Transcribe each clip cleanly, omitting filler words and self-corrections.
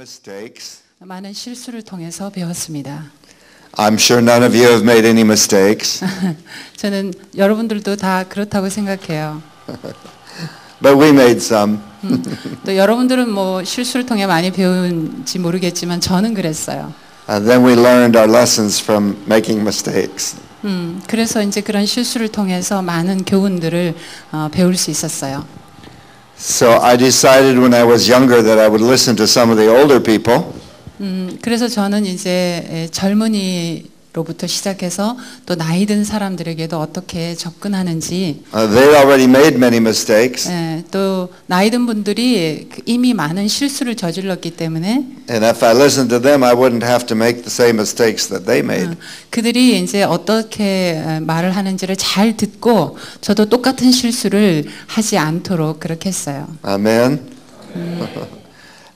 mistakes. 많은 실수를 통해서 배웠습니다. I'm sure none of you have made any mistakes. 저는 여러분들도 다 그렇다고 생각해요. But we made some. 또 여러분들은 뭐 실수를 통해 많이 배운지 모르겠지만 저는 그랬어요. And then we learned our lessons from making mistakes. 그래서 이제 그런 실수를 통해서 많은 교훈들을 배울 수 있었어요. So I decided when I was younger that I would listen to some of the older people. 그래서 저는 이제 젊은이로부터 시작해서 또 나이 든 사람들에게도 어떻게 접근하는지 They already made many mistakes. 또 나이 든 분들이 이미 많은 실수를 저질렀기 때문에 And if I listened to them, I wouldn't have to make the same mistakes that they made. 그들이 이제 어떻게 말을 하는지를 잘 듣고 저도 똑같은 실수를 하지 않도록 그렇게 했어요. Amen.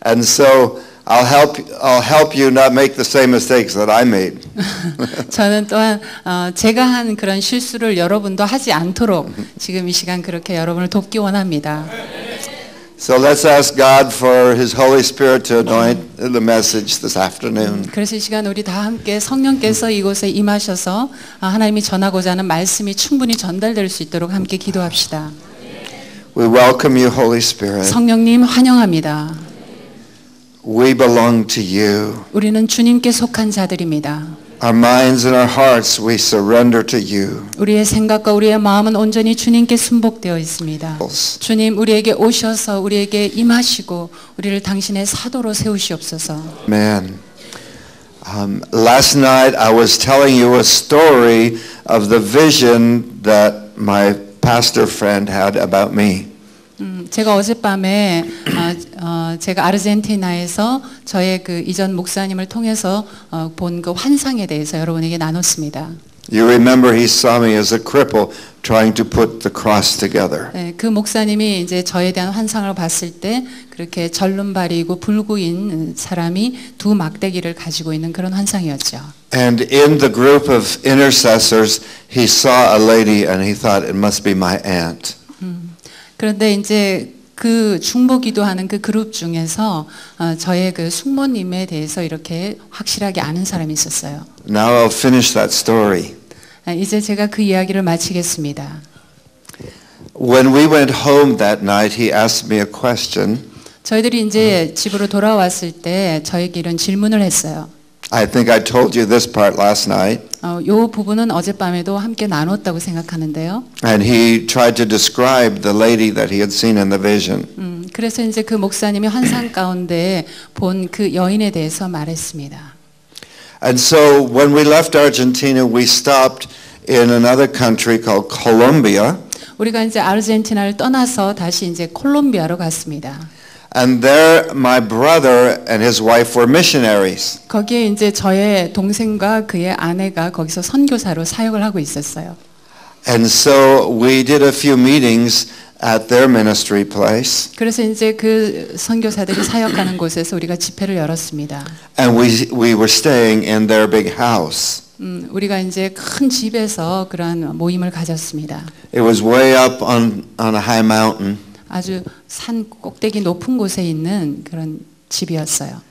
And so I'll help you not make the same mistakes that I made. 저는 또한 제가 한 그런 실수를 여러분도 하지 않도록 지금 이 시간 그렇게 여러분을 돕기 원합니다. So let's ask God for His Holy Spirit to anoint the message this afternoon. 그래서 이 시간 우리 다 함께 성령께서 이곳에 임하셔서 하나님이 전하고자 하는 말씀이 충분히 전달될 수 있도록 함께 기도합시다. We welcome you, Holy Spirit. 성령님 환영합니다. We belong to you. 우리는 주님께 속한 자들입니다. Our minds and our hearts we surrender to you. 우리의 생각과 우리의 마음은 온전히 주님께 순복되어 있습니다. 주님 우리에게 오셔서 우리에게 임하시고 우리를 당신의 사도로 세우시옵소서. Amen. Last night I was telling you a story of the vision that my pastor friend had about me. 제가 어젯밤에 제가 아르헨티나에서 저의 그 이전 목사님을 통해서 본 그 환상에 대해서 여러분에게 나눴습니다. You remember he saw me as a cripple trying to put the cross together. 네, 그 목사님이 이제 저에 대한 환상을 봤을 때 그렇게 절름발이고 불구인 사람이 두 막대기를 가지고 있는 그런 환상이었죠. And in the group of intercessors, he saw a lady and he thought it must be my aunt. 그런데 이제 그 중보 기도하는 그 그룹 중에서 저의 그 숙모님에 대해서 이렇게 확실하게 아는 사람이 있었어요. Now I'll finish that story. 이제 제가 그 이야기를 마치겠습니다. When we went home that night, he asked me a question. 저희들이 이제 집으로 돌아왔을 때 저에게 이런 질문을 했어요. I think I told you this part last night. 요 부분은 어젯밤에도 함께 나눴다고 생각하는데요. And he tried to describe the lady that he had seen in the vision. 그래서 이제 그 목사님이 환상 가운데 본 그 여인에 대해서 말했습니다. And so when we left Argentina, we stopped in another country called Colombia. 우리가 이제 아르헨티나를 떠나서 다시 이제 콜롬비아로 갔습니다. And there my brother and his wife were missionaries. 거기에 이제 저의 동생과 그의 아내가 거기서 선교사로 사역을 하고 있었어요. And so we did a few meetings at their ministry place. 그래서 이제 그 선교사들이 사역하는 곳에서 우리가 집회를 열었습니다. And we were staying in their big house. 우리가 이제 큰 집에서 그러한 모임을 가졌습니다. It was way up on a high mountain. 아주 산 꼭대기 높은 곳에 있는 그런 집이었어요.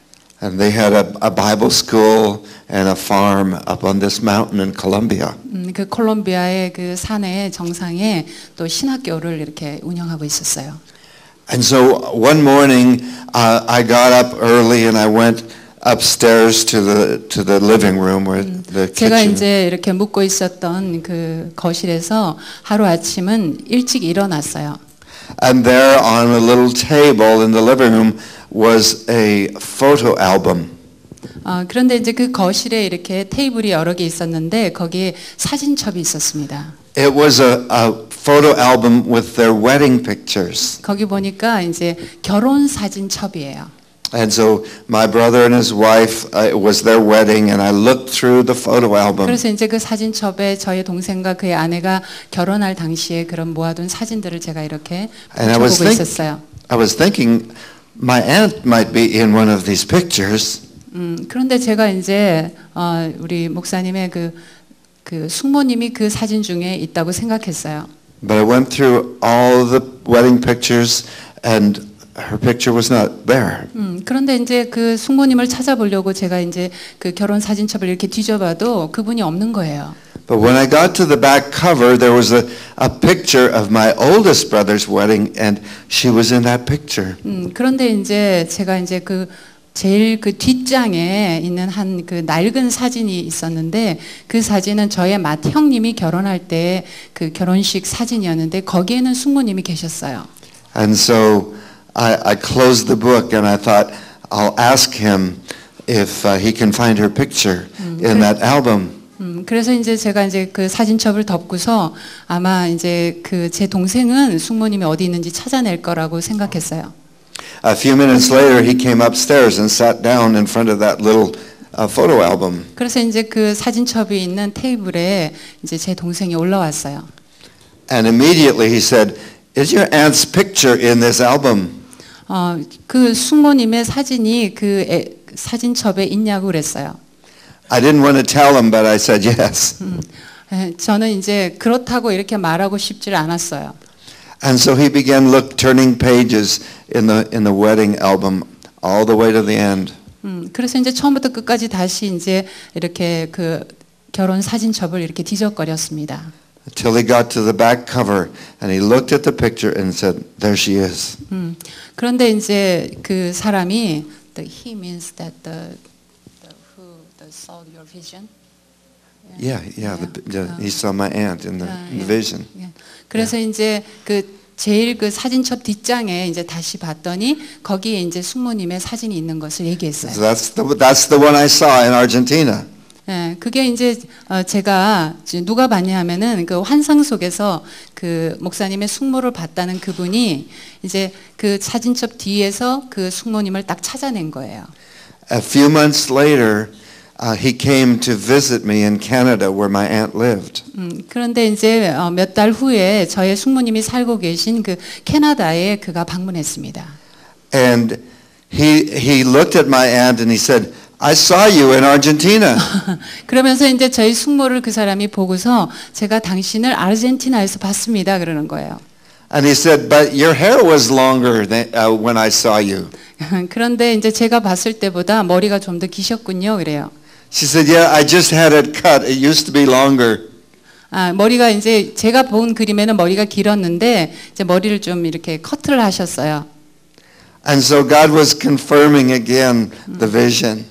And they had a Bible school and a farm up on this mountain in Colombia. 그 콜롬비아의 그 산의 정상에 또 신학교를 이렇게 운영하고 있었어요. And so one morning I got up early and I went upstairs to the living room where the 제가 kitchen. 이제 이렇게 묵고 있었던 그 거실에서 하루 아침은 일찍 일어났어요. And there on a little table in the living room was a photo album. 그런데 이제 그 거실에 이렇게 테이블이 여러 개 있었는데 거기에 사진첩이 있었습니다. It was a photo album with their wedding pictures. 거기 보니까 이제 결혼 사진첩이에요. And so my brother and his wife, it was their wedding, and I looked through the photo album. 그래서 이제 그 사진첩에 저의 동생과 그의 아내가 결혼할 당시에 그런 모아둔 사진들을 제가 이렇게 보고 있었어요. I was thinking, my aunt might be in one of these pictures. 그런데 제가 이제 우리 목사님의 그 숙모님이 그 사진 중에 있다고 생각했어요. But I went through all the wedding pictures, and her picture was not there. 그런데 이제 그 숙모님을 찾아보려고 제가 이제 그 결혼 사진첩을 이렇게 뒤져봐도 그분이 없는 거예요. But when I got to the back cover, there was a picture of my oldest brother's wedding, and she was in that picture. 그런데 이제 제가 이제 그 제일 그 뒷장에 있는 한 그 낡은 사진이 있었는데 그 사진은 저의 맏형님이 결혼할 때 그 결혼식 사진이었는데 거기에는 숙모님이 계셨어요. And so I closed the book and I thought, I'll ask him if he can find her picture in that album. 그래서 이제 제가 이제 그 사진첩을 덮고서 아마 이제 그 제 동생은 숙모님이 어디 있는지 찾아낼 거라고 생각했어요. A few minutes later, he came upstairs and sat down in front of that little photo album. 그래서 이제 그 사진첩이 있는 테이블에 이제 제 동생이 올라왔어요. And immediately he said, "Is your aunt's picture in this album?" 그 숙모님의 사진이 그 사진첩에 있냐고 그랬어요. I didn't want to tell him, but I said yes. 저는 이제 그렇다고 이렇게 말하고 싶지를 않았어요. And so he began turning pages in the wedding album all the way to the end. 그래서 이제 처음부터 끝까지 다시 이제 이렇게 그 결혼 사진첩을 이렇게 뒤적거렸습니다. Until he got to the back cover and he looked at the picture and said, "There she is." 그런데 이제 그 사람이 he means that the who saw your vision. Yeah. He saw my aunt in the vision. 그래서 이제 그 제일 그 사진첩 뒷장에 이제 다시 봤더니 거기에 이제 숙모님의 사진이 있는 것을 얘기했어요. So that's the one I saw in Argentina. 네, 그게 이제 제가 누가 봤냐 하면은 그 환상 속에서 그 목사님의 숙모를 봤다는 그분이 이제 그 사진첩 뒤에서 그 숙모님을 딱 찾아낸 거예요. A few months later, he came to visit me in Canada where my aunt lived. 그런데 이제 몇 달 후에 저의 숙모님이 살고 계신 그 캐나다에 그가 방문했습니다. And he looked at my aunt and he said, "I saw you in Argentina." 그러면서 이제 저희 숙모를 그 사람이 보고서 제가 당신을 아르헨티나에서 봤습니다 그러는 거예요. And he said, "But your hair was longer than when I saw you." 그런데 이제 제가 봤을 때보다 머리가 좀 더 기셨군요 그래요. She said, "Yeah, I just had it cut. It used to be longer." 머리가 이제 제가 본 그림에는 머리가 길었는데 이제 머리를 좀 이렇게 커트를 하셨어요. And so God was confirming again the vision.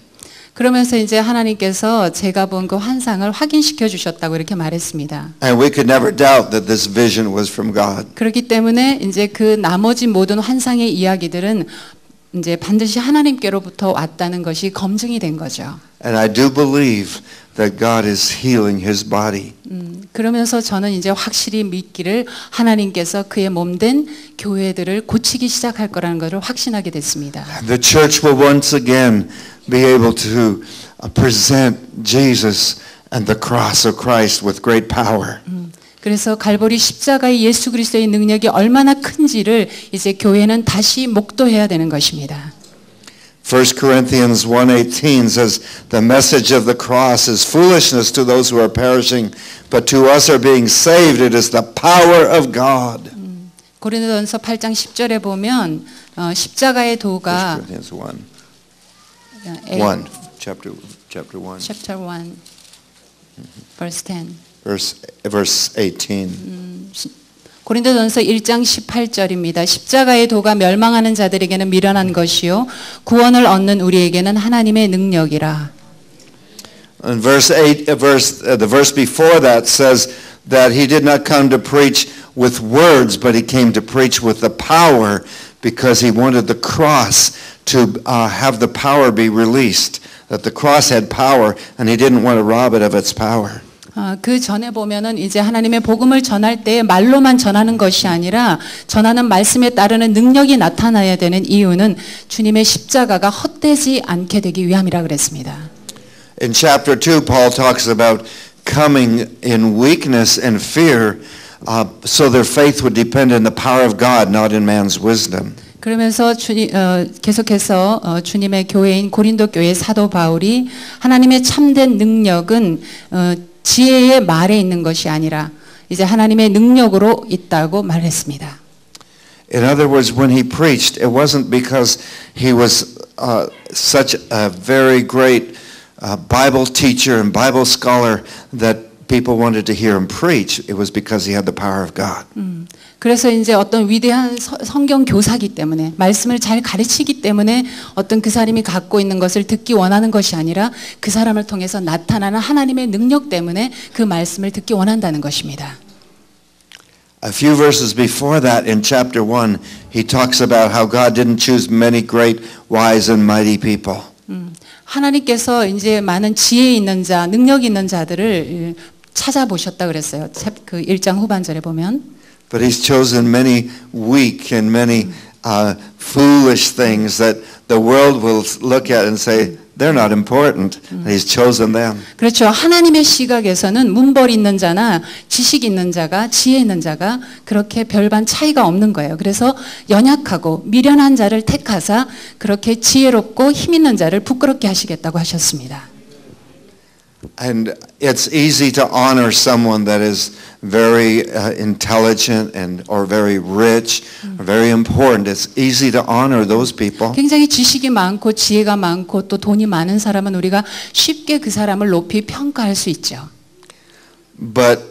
그러면서 이제 하나님께서 제가 본 그 환상을 확인시켜 주셨다고 이렇게 말했습니다. And we could never doubt that this vision was from God. 그렇기 때문에 이제 그 나머지 모든 환상의 이야기들은 이제 반드시 하나님께로부터 왔다는 것이 검증이 된 거죠. And I do believe that God is healing his body. 그러면서 저는 이제 확실히 믿기를 하나님께서 그의 몸된 교회들을 고치기 시작할 거라는 것을 확신하게 됐습니다. The church will once again be able to present Jesus and the cross of Christ with great power. 그래서 갈보리 십자가의 예수 그리스도의 능력이 얼마나 큰지를 이제 교회는 다시 목도해야 되는 것입니다. 1 Corinthians 1:18 says, "The message of the cross is foolishness to those who are perishing, but to us who are being saved, it is the power of God." 고린도전서 8장 10절에 보면 십자가의 도가 1 Corinthians 1, chapter 1, chapter 1 verse 10. verse 18. 고린도전서 1장 18절입니다. 십자가의 도가 멸망하는 자들에게는 미련한 것이요 구원을 얻는 우리에게는 하나님의 능력이라. And verse 8, the verse before that says that he did not come to preach with words, but he came to preach with the power, because he wanted the cross to have the power be released. That the cross had power, and he didn't want to rob it of its power. 그 전에 보면은 이제 하나님의 복음을 전할 때 말로만 전하는 것이 아니라 전하는 말씀에 따르는 능력이 나타나야 되는 이유는 주님의 십자가가 헛되지 않게 되기 위함이라 그랬습니다. In chapter 2, Paul talks about coming in weakness and fear, so their faith would depend on the power of God, not in man's wisdom. 그러면서 계속해서 주님의 교회인 고린도 교회 사도 바울이 하나님의 참된 능력은 지혜의 말에 있는 것이 아니라 이제 하나님의 능력으로 있다고 말했습니다. In other words, when he preached, it wasn't because he was such a very great Bible teacher and Bible scholar that people wanted to hear him preach. It was because he had the power of God. 그래서 이제 어떤 위대한 성경 교사기 때문에 말씀을 잘 가르치기 때문에 어떤 그 사람이 갖고 있는 것을 듣기 원하는 것이 아니라 그 사람을 통해서 나타나는 하나님의 능력 때문에 그 말씀을 듣기 원한다는 것입니다. A few verses before that in chapter 1, he talks about how God didn't choose many great, wise and mighty people. 하나님께서 이제 많은 지혜 있는 자, 능력 있는 자들을 찾아보셨다 그랬어요. 그 1장 후반절에 보면. But he's chosen many weak and many foolish things that the world will look at and say they're not important. And he's chosen them. 그렇죠. 하나님의 시각에서는 문벌 있는 자나 지식 있는 자가 지혜 있는 자가 그렇게 별반 차이가 없는 거예요. 그래서 연약하고 미련한 자를 택하사 그렇게 지혜롭고 힘 있는 자를 부끄럽게 하시겠다고 하셨습니다. And it's easy to honor someone that is very intelligent and or very rich or very important. It's easy to honor those people. 굉장히 지식이 많고 지혜가 많고 또 돈이 많은 사람은 우리가 쉽게 그 사람을 높이 평가할 수 있죠. But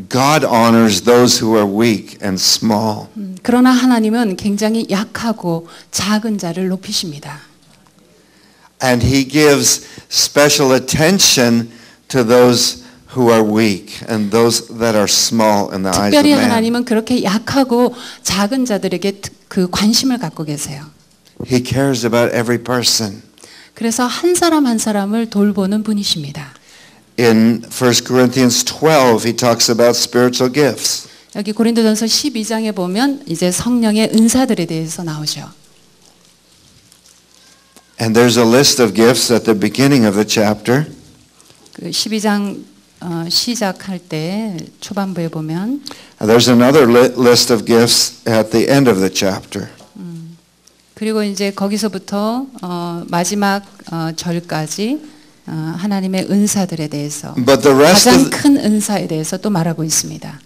God honors those who are weak and small. 그러나 하나님은 굉장히 약하고 작은 자를 높이십니다. And he gives special attention to those who are weak and those that are small in the eyes of 특별히 man. 하나님은 그렇게 약하고 작은 자들에게 그 관심을 갖고 계세요. He cares about every person. 그래서 한 사람 한 사람을 돌보는 분이십니다. In 1 Corinthians 12, he talks about spiritual gifts. 여기 고린도전서 12장에 보면 이제 성령의 은사들에 대해서 나오죠. And there's a list of gifts at the beginning of the chapter. 그 12장 시작할 때 초반부에 보면 And there's another list of gifts at the end of the chapter. 그리고 이제 거기서부터 마지막 절까지 하나님의 은사들에 대해서 But the rest 가장 of 큰 은사에 대해서 또 말하고 있습니다.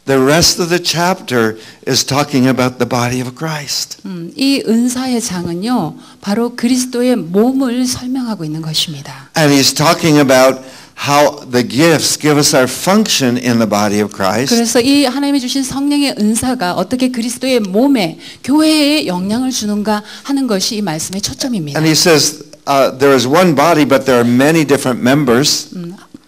the rest of the chapter is talking about the body of Christ. 이 은사의 장은요, 바로 그리스도의 몸을 설명하고 있는 것입니다. And he's talking about how the gifts give us our function in the body of Christ. 그래서 이 하나님이 주신 성령의 은사가 어떻게 그리스도의 몸에 교회에 영향을 주는가 하는 것이 이 말씀의 초점입니다. And he says there is one body but there are many different members.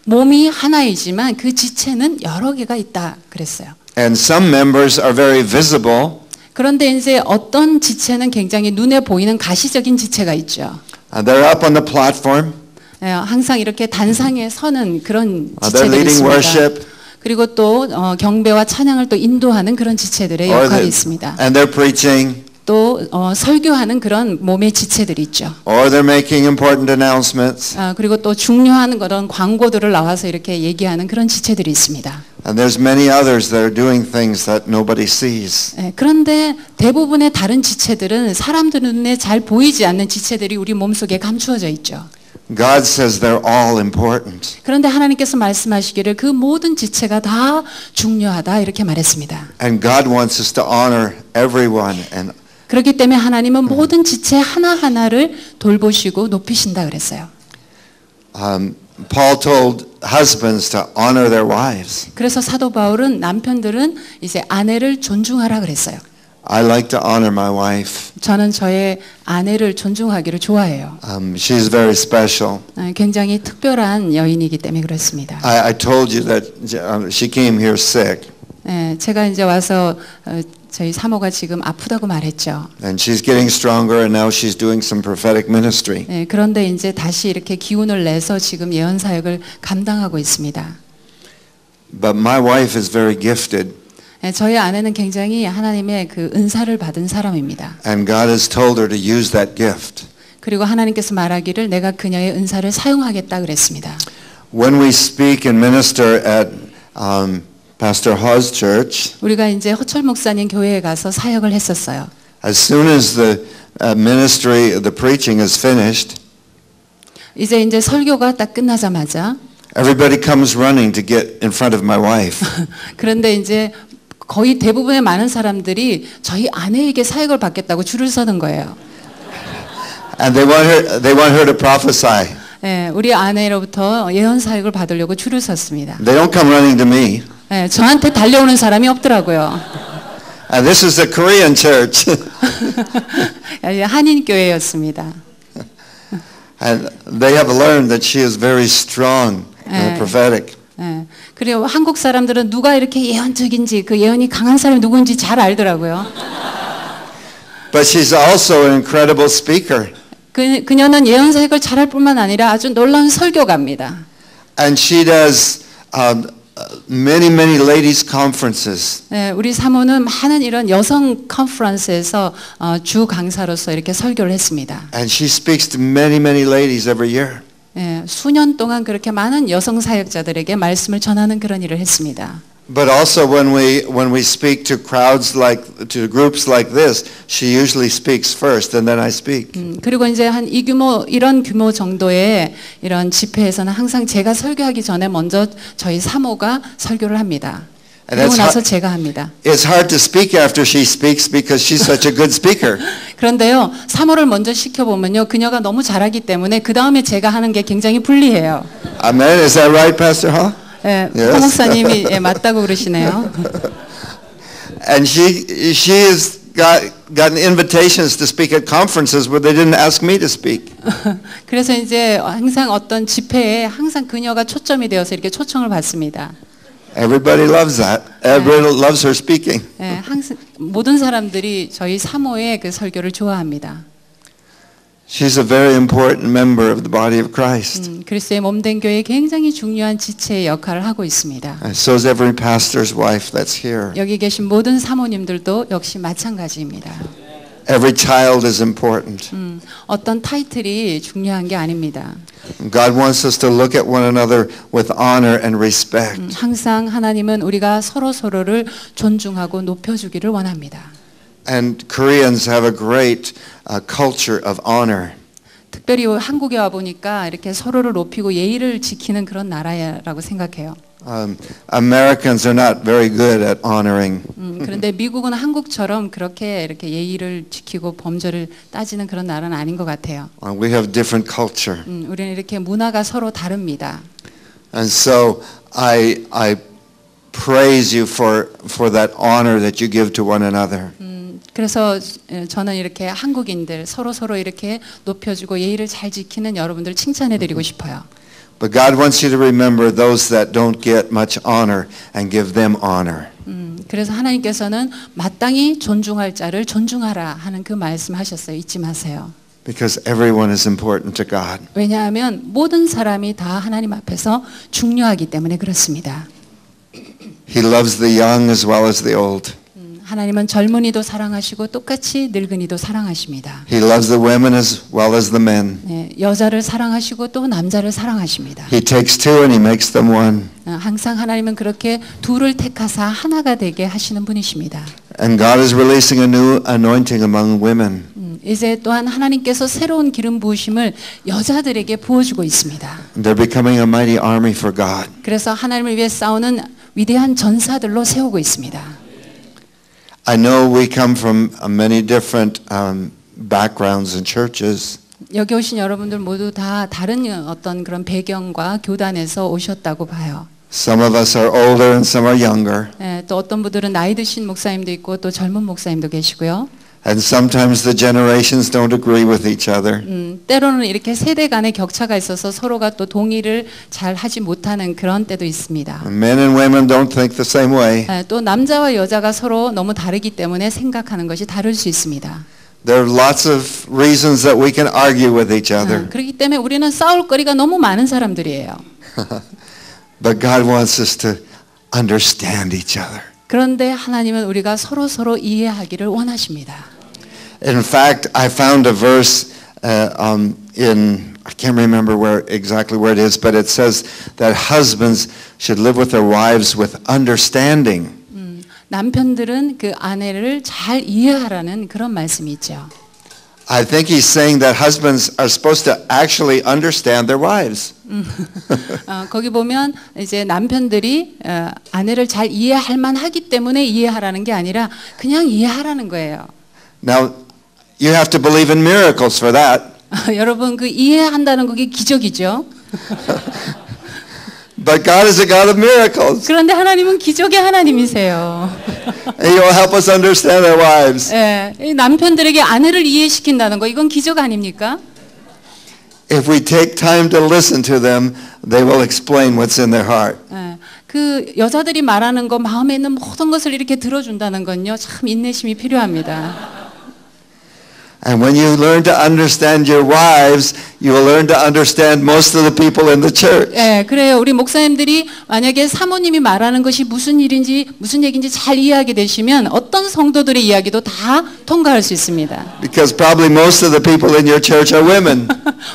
몸이 하나이지만 그 지체는 여러 개가 있다 그랬어요. And some members are very visible. 그런데 이제 어떤 지체는 굉장히 눈에 보이는 가시적인 지체가 있죠. They're up on the platform. 항상 이렇게 단상에 서는 그런 They're 지체들이 leading 있습니다. worship. 그리고 또 경배와 찬양을 또 인도하는 그런 지체들의 역할이 있습니다. And they're preaching. 또 설교하는 그런 몸의 지체들이 있죠. Or they're making important announcements. 그리고 또 중요한 그런 광고들을 나와서 이렇게 얘기하는 그런 지체들이 있습니다. And there's many others that are doing things that nobody sees. 그런데 대부분의 다른 지체들은 사람들 눈에 잘 보이지 않는 지체들이 우리 몸속에 감추어져 있죠. God says they're all important. 그런데 하나님께서 말씀하시기를 그 모든 지체가 다 중요하다 이렇게 말했습니다. And God wants us to honor everyone and 그렇기 때문에 하나님은 모든 지체 하나하나를 돌보시고 높이신다 그랬어요. Paul told husbands to honor their wives. 그래서 사도 바울은 남편들은 이제 아내를 존중하라 그랬어요. I like to honor my wife. 저는 저의 아내를 존중하기를 좋아해요. She's very special. 굉장히 특별한 여인이기 때문에 그렇습니다. I told you that she came here sick. 제가 이제 와서 저희 사모가 지금 아프다고 말했죠. And she's getting stronger and now she's doing some prophetic ministry. 그런데 이제 다시 이렇게 기운을 내서 지금 예언 사역을 감당하고 있습니다. But my wife is very gifted. 저희 아내는 굉장히 하나님의 그 은사를 받은 사람입니다. And God has told her to use that gift. 그리고 하나님께서 말하기를 내가 그녀의 은사를 사용하겠다 그랬습니다. When we speak and minister at Pastor Hawes Church, 우리가 이제 허철 목사님 교회에 가서 사역을 했었어요. as soon as the ministry, the preaching is finished, 이제 설교가 딱 끝나자마자 everybody comes running to get in front of my wife. 그런데 이제 거의 대부분의 많은 사람들이 저희 아내에게 사역을 받겠다고 줄을 서는 거예요. And they want her to prophesy. 예, 우리 아내로부터 예언 사역을 받으려고 줄을 섰습니다. They don't come running to me. 예, 저한테 달려오는 사람이 없더라고요. And this is a Korean church. 한인 교회였습니다. And they have learned that she is very strong and prophetic. 예, 그리고 한국 사람들은 누가 이렇게 예언적인지 그 예언이 강한 사람이 누군지 잘 알더라고요. But she's also an incredible speaker. 그녀는 예언 사역을 잘할 뿐만 아니라 아주 놀라운 설교가입니다. And she does many ladies conferences. 네, 우리 사모는 많은 이런 여성 컨퍼런스에서 주 강사로서 이렇게 설교를 했습니다. And she speaks to many ladies every year. 네, 수년 동안 그렇게 많은 여성 사역자들에게 말씀을 전하는 그런 일을 했습니다. But also when we speak to crowds to groups like this, she usually speaks first and then I speak. 그리고 이제 이런 규모 정도의 이런 집회에서는 항상 제가 설교하기 전에 먼저 저희 사모가 설교를 합니다. 그리고 나서 제가 합니다. It's hard to speak after she speaks because she's such a good speaker. 그런데요, 사모를 먼저 시켜보면요, 그녀가 너무 잘하기 때문에 그 다음에 제가 하는 게 굉장히 불리해요. Amen. Is that right, Pastor Hall? 네, Yes. 홍 목사님이 맞다고 그러시네요. And she has gotten invitations to speak at conferences where they didn't ask me to speak. 그래서 이제 항상 어떤 집회에 항상 그녀가 초점이 되어서 이렇게 초청을 받습니다. Everybody loves that. Everybody loves her speaking. 네, 항상 모든 사람들이 저희 사모의 그 설교를 좋아합니다. She's a very important member of the body of Christ. 그리스도의 몸된 교회에 굉장히 중요한 지체의 역할을 하고 있습니다. And so is every pastor's wife that's here. 여기 계신 모든 사모님들도 역시 마찬가지입니다. Every child is important. 어떤 타이틀이 중요한 게 아닙니다. God wants us to look at one another with honor and respect. 항상 하나님은 우리가 서로를 존중하고 높여주기를 원합니다. And Koreans have a great culture of honor. 특별히 한국에 와 보니까 이렇게 서로를 높이고 예의를 지키는 그런 나라라고 생각해요. Americans are not very good at honoring. 그런데 미국은 한국처럼 그렇게 이렇게 예의를 지키고 범죄를 따지는 그런 나라는 아닌 것 같아요. We have different culture. 우리는 이렇게 문화가 서로 다릅니다. And so I praise you for that honor that you give to one another. 그래서 저는 이렇게 한국인들 서로 이렇게 높여주고 예의를 잘 지키는 여러분들 칭찬해드리고 싶어요. But God wants you to remember those that don't get much honor and give them honor. 그래서 하나님께서는 마땅히 존중할 자를 존중하라 하는 그 말씀하셨어요. 잊지 마세요. Because everyone is important to God. 왜냐하면 모든 사람이 다 하나님 앞에서 중요하기 때문에 그렇습니다. He loves the young as well as the old. 하나님은 젊은이도 사랑하시고 똑같이 늙은이도 사랑하십니다. He loves the women as well as the men. 네, 여자를 사랑하시고 또 남자를 사랑하십니다. He takes two and he makes them one. 항상 하나님은 그렇게 둘을 택하사 하나가 되게 하시는 분이십니다. And God is releasing a new anointing among women. 이제 또한 하나님께서 새로운 기름 부으심을 여자들에게 부어주고 있습니다. They're becoming a mighty army for God. 그래서 하나님을 위해 싸우는 위대한 전사들로 세우고 있습니다. I know we come from many different backgrounds and churches. 여기 오신 여러분들 모두 다 다른 어떤 그런 배경과 교단에서 오셨다고 봐요. Some of us are older and some are younger. 네, 또 어떤 분들은 나이 드신 목사님도 있고 또 젊은 목사님도 계시고요. And sometimes the generations don't agree with each other. 때로는 이렇게 세대 간의 격차가 있어서 서로가 또 동의를 잘 하지 못하는 그런 때도 있습니다. Men and women don't think the same way. 또 남자와 여자가 서로 너무 다르기 때문에 생각하는 것이 다를 수 있습니다. There are lots of reasons that we can argue with each other. 그렇기 때문에 우리는 싸울 거리가 너무 많은 사람들이에요. But God wants us to understand each other. 그런데 하나님은 우리가 서로 이해하기를 원하십니다. In fact, I found a verse in I can't remember exactly where it is, but it says that husbands should live with their wives with understanding. 남편들은 그 아내를 잘 이해하라는 그런 말씀이 있죠. I think he's saying that husbands are supposed to actually understand their wives. 거기 보면 이제 남편들이 아내를 잘 이해할 만하기 때문에 이해하라는 게 아니라 그냥 이해하라는 거예요. Now, you have to believe in miracles for that. 여러분 그 이해한다는 그게 기적이죠. But God is a God of miracles. 그런데 하나님은 기적의 하나님이세요. And He will help us understand our wives. 예, 이 남편들에게 아내를 이해시킨다는 거 이건 기적 아닙니까? If we take time to listen to them, they will explain what's in their heart. 예, 그 여자들이 말하는 거 마음에 있는 모든 것을 이렇게 들어준다는 건요 참 인내심이 필요합니다. And when you learn to understand your wives, you will learn to understand most of the people in the church. 예, 그래요. 우리 목사님들이 만약에 사모님이 말하는 것이 무슨 일인지 무슨 얘기인지 잘 이해하게 되시면 어떤 성도들의 이야기도 다 통과할 수 있습니다. Because probably most of the people in your church are women.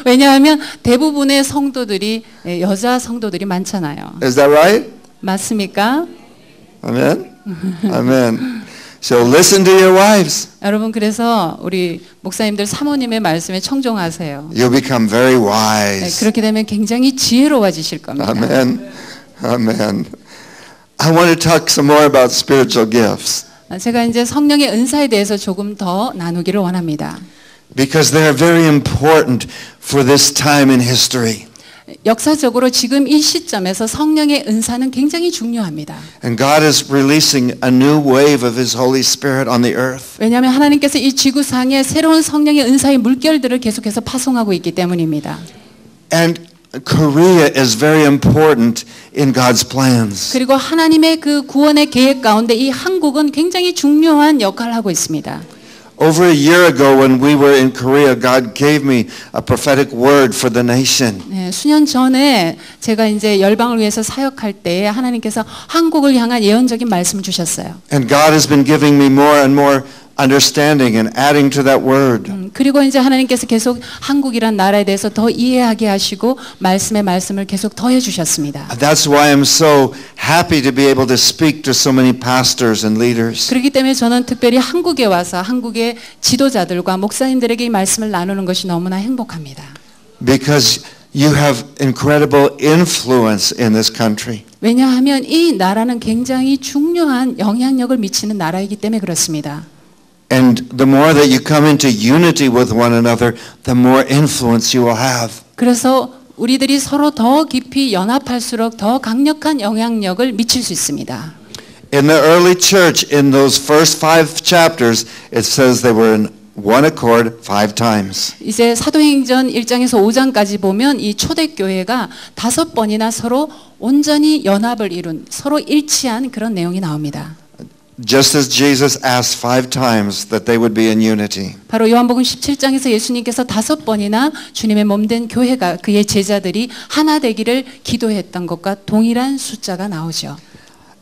왜냐하면 대부분의 성도들이 여자 성도들이 많잖아요. Is that right? 맞습니까? Amen? Amen. So listen to your wives. 여러분 그래서 우리 목사님들 사모님의 말씀에 청종하세요. You'll become very 네, wise. 그렇게 되면 굉장히 지혜로워지실 겁니다. Amen. Amen. I want to talk some more about spiritual gifts. 제가 이제 성령의 은사에 대해서 조금 더 나누기를 원합니다. Because they are very important for this time in history. 역사적으로 지금 이 시점에서 성령의 은사는 굉장히 중요합니다. And God is releasing a new wave of His Holy Spirit on the earth. 왜냐하면 하나님께서 이 지구상에 새로운 성령의 은사의 물결들을 계속해서 파송하고 있기 때문입니다. And Korea is very important in God's plans. 그리고 하나님의 그 구원의 계획 가운데 이 한국은 굉장히 중요한 역할을 하고 있습니다. Over a year ago when we were in Korea, God gave me a prophetic word for the nation. 네, 수년 전에 제가 이제 열방을 위해서 사역할 때 하나님께서 한국을 향한 예언적인 말씀을 주셨어요. And God has been giving me more and more understanding and adding to that word. 그리고 이제 하나님께서 계속 한국이란 나라에 대해서 더 이해하게 하시고 말씀의 말씀을 계속 더해 주셨습니다. That's why I'm so happy to be able to speak to so many pastors and leaders. 그렇기 때문에 저는 특별히 한국에 와서 한국의 지도자들과 목사님들에게 이 말씀을 나누는 것이 너무나 행복합니다. Because you have incredible influence in this country. 왜냐하면 이 나라는 굉장히 중요한 영향력을 미치는 나라이기 때문에 그렇습니다. And the more that you come into unity with one another, the more influence you will have. 그래서 우리들이 서로 더 깊이 연합할수록 더 강력한 영향력을 미칠 수 있습니다. In the early church, in those first 5 chapters, it says they were in one accord 5 times. 이제 사도행전 1장에서 5장까지 보면 이 초대교회가 5번이나 서로 온전히 연합을 이룬 서로 일치한 그런 내용이 나옵니다. Just as Jesus asked 5 times that they would be in unity. 바로 요한복음 17장에서 예수님께서 5번이나 주님의 몸된 교회가 그의 제자들이 하나 되기를 기도했던 것과 동일한 숫자가 나오죠.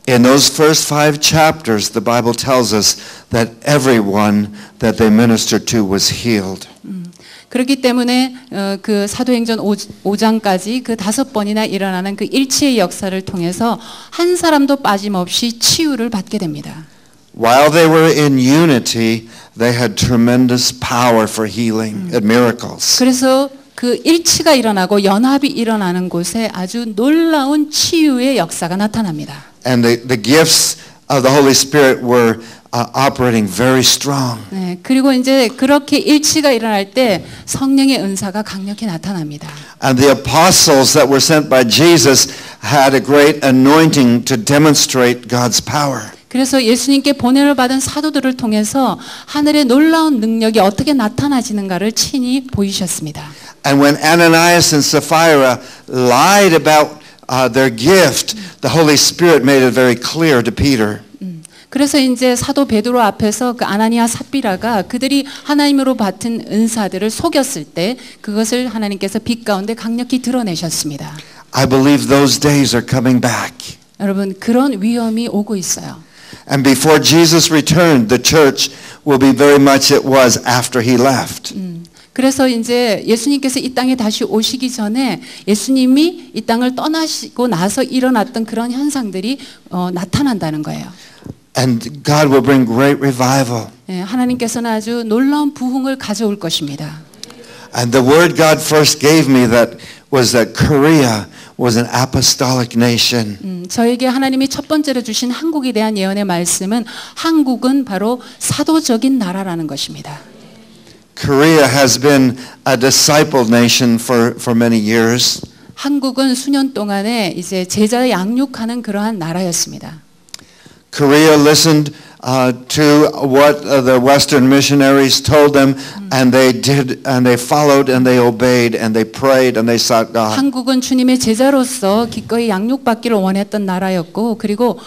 In those first 5 chapters, the Bible tells us that everyone that they ministered to was healed. 그렇기 때문에 그 사도행전 5장까지 그 5번이나 일어나는 그 일치의 역사를 통해서 한 사람도 빠짐없이 치유를 받게 됩니다. While they were in unity, they had tremendous power for healing and miracles. 그래서 그 일치가 일어나고 연합이 일어나는 곳에 아주 놀라운 치유의 역사가 나타납니다. And the gifts of the Holy Spirit were operating very strong. 네, 그리고 이제 그렇게 일치가 일어날 때 성령의 은사가 강력히 나타납니다. And the apostles that were sent by Jesus had a great anointing to demonstrate God's power. 그래서 예수님께 보냄을 받은 사도들을 통해서 하늘의 놀라운 능력이 어떻게 나타나지는가를 친히 보이셨습니다. And when Ananias and Sapphira lied about their gift, the Holy Spirit made it very clear to Peter. 그래서 이제 사도 베드로 앞에서 그 아나니아 삽비라가 그들이 하나님으로 받은 은사들을 속였을 때 그것을 하나님께서 빛 가운데 강력히 드러내셨습니다. I believe those days are coming back. 여러분 그런 위험이 오고 있어요. And before Jesus returned, the church will be very much it was after he left. 그래서 이제 예수님께서 이 땅에 다시 오시기 전에 예수님이 이 땅을 떠나시고 나서 일어났던 그런 현상들이 나타난다는 거예요. And God will bring great revival. 예, 하나님께서는 아주 놀라운 부흥을 가져올 것입니다. And the word God first gave me that was that Korea was an apostolic nation. 저에게 하나님이 첫 번째로 주신 한국에 대한 예언의 말씀은 한국은 바로 사도적인 나라라는 것입니다. Korea has been a disciple nation for many years. 한국은 수년 동안에 이제 제자 양육하는 그러한 나라였습니다. Korea listened to what the Western missionaries told them, and they did, and they followed, and they obeyed, and they prayed, and they sought God. 한국은 주님의 제자로서 기꺼이 양육받기를 원했던 나라였고, 그리고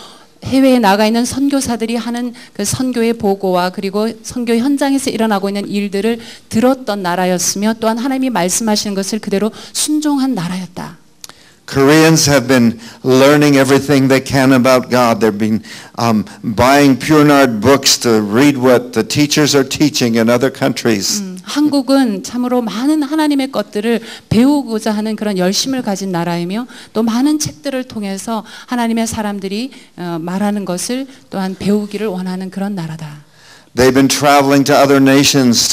해외에 나가 있는 선교사들이 하는 그 선교의 보고와 그리고 선교 현장에서 일어나고 있는 일들을 들었던 나라였으며 또한 하나님이 말씀하시는 것을 그대로 순종한 나라였다. Koreans have been learning everything they can about God. They've been buying Pure-Nard books to read what the teachers are teaching in other countries. 한국은 참으로 많은 하나님의 것들을 배우고자 하는 그런 열심을 가진 나라이며 또 많은 책들을 통해서 하나님의 사람들이 말하는 것을 또한 배우기를 원하는 그런 나라다. They've been traveling to other nations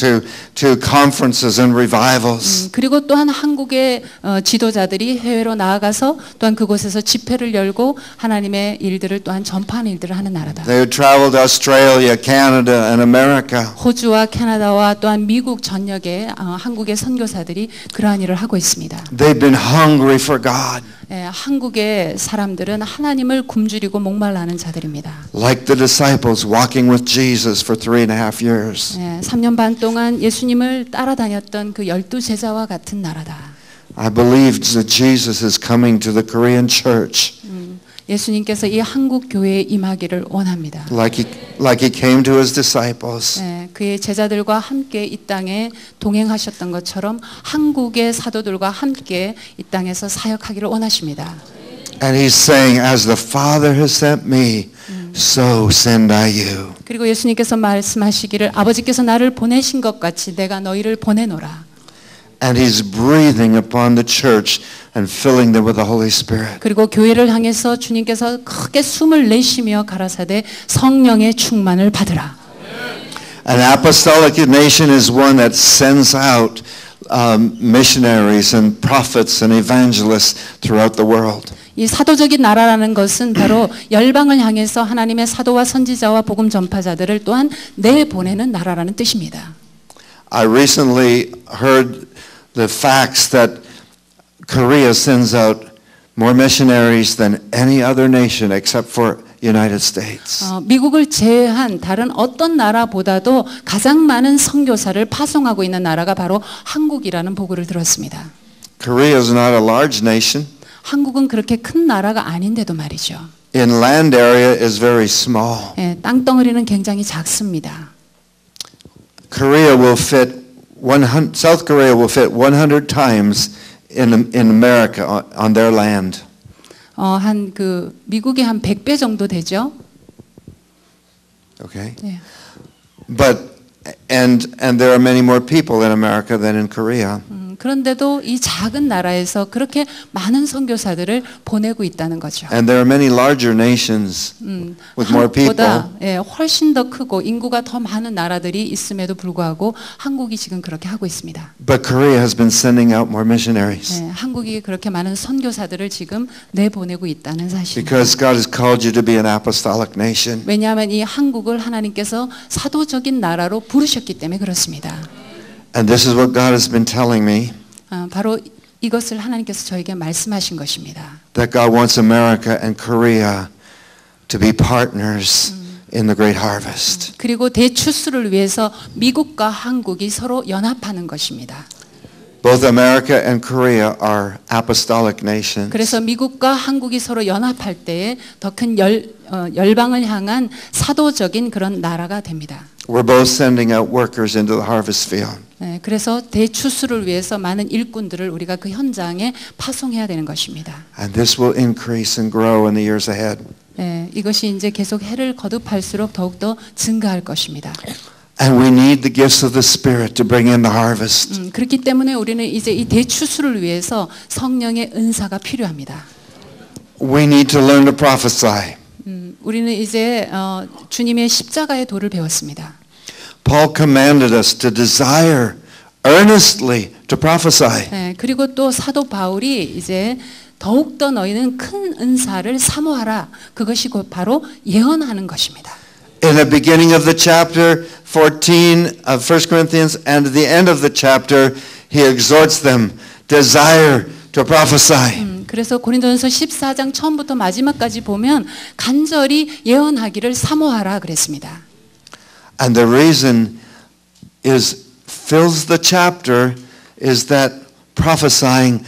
to conferences and revivals. 그리고 또한 한국의 지도자들이 해외로 나아가서 또한 그곳에서 집회를 열고 하나님의 일들을 또한 전파하는 일들을 하는 나라다. They traveled to Australia, Canada, and America. 호주와 캐나다와 또한 미국 전역에 한국의 선교사들이 그러한 일을 하고 있습니다. They've been hungry for God. 한국의 사람들은 하나님을 굶주리고 목말라하는 자들입니다. Like the disciples walking with Jesus for 3.5 years. 3년 반 동안 예수님을 따라다녔던 그 12 제자와 같은 나라다. I believe that Jesus is coming to the Korean church. 예수님께서 이 한국 교회에 임하기를 원합니다. Like he came to his disciples. 그의 제자들과 함께 이 땅에 동행하셨던 것처럼 한국의 사도들과 함께 이 땅에서 사역하기를 원하십니다. And he's saying, as the Father has sent me, so send I you. 그리고 예수님께서 말씀하시기를 아버지께서 나를 보내신 것 같이 내가 너희를 보내노라. And he's breathing upon the church and filling them with the Holy Spirit. 그리고 교회를 향해서 주님께서 크게 숨을 내쉬며 가라사대 성령의 충만을 받으라. An apostolic nation is one that sends out missionaries and prophets and evangelists throughout the world. 이 사도적인 나라라는 것은 바로 열방을 향해서 하나님의 사도와 선지자와 복음 전파자들을 또한 내보내는 나라라는 뜻입니다. I recently heard the facts that Korea sends out more missionaries than any other nation except for United States. 미국을 제외한 다른 어떤 나라보다도 가장 많은 선교사를 파송하고 있는 나라가 바로 한국이라는 보고를 들었습니다. Korea is not a large nation. 한국은 그렇게 큰 나라가 아닌데도 말이죠. In land area is very small. 땅덩어리는 굉장히 작습니다. Korea will fit South Korea will fit 100 times in America on their land. 한 그 미국의 한 100배 정도 되죠. Okay. 네. But and there are many more people in America than in Korea. 그런데도 이 작은 나라에서 그렇게 많은 선교사들을 보내고 있다는 거죠. And there are many larger nations with more people. 한국보다 훨씬 더 크고 인구가 더 많은 나라들이 있음에도 불구하고 한국이 지금 그렇게 하고 있습니다. But Korea has been sending out more missionaries. 한국이 그렇게 많은 선교사들을 지금 내보내고 있다는 사실입니다. Because God has called you to be an apostolic nation. 왜냐하면 이 한국을 하나님께서 사도적인 나라로 부르셨기 때문에 그렇습니다. And this is what God has been telling me. 바로 이것을 하나님께서 저에게 말씀하신 것입니다. That God wants America and Korea to be partners in the great harvest. 그리고 대추수를 위해서 미국과 한국이 서로 연합하는 것입니다. Both America and Korea are apostolic nations. 그래서 미국과 한국이 서로 연합할 때에 더 큰 열방을 향한 사도적인 그런 나라가 됩니다. We're both sending out workers into the harvest field. 그래서 대추수를 위해서 많은 일꾼들을 우리가 그 현장에 파송해야 되는 것입니다. And this will increase and grow in the years ahead. 이것이 이제 계속 해를 거듭할수록 더욱더 증가할 것입니다. And we need the gifts of the Spirit to bring in the harvest. 그렇기 때문에 우리는 이제 이 대추수를 위해서 성령의 은사가 필요합니다. We need to learn to prophesy. 우리는 이제 주님의 십자가의 도를 배웠습니다. Paul commanded us to desire earnestly to prophesy. 예, 그리고 또 사도 바울이 이제 더욱더 너희는 큰 은사를 사모하라. 그것이 곧 바로 예언하는 것입니다. In the beginning of the chapter 14 of 1 Corinthians and at the end of the chapter, he exhorts them, desire to prophesy. 그래서 고린도전서 14장 처음부터 마지막까지 보면 간절히 예언하기를 사모하라 그랬습니다. And the reason is fills the chapter is that prophesying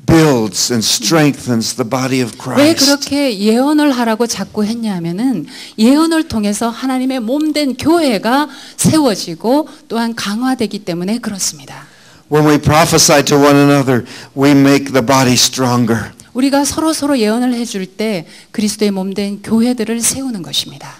builds and strengthens the body of 왜 Christ. 그렇게 예언을 하라고 자꾸 했냐면은 예언을 통해서 하나님의 몸된 교회가 세워지고 또한 강화되기 때문에 그렇습니다. When we prophesy to one another, we make the body stronger. 우리가 서로 예언을 해줄 때 그리스도의 몸된 교회들을 세우는 것입니다.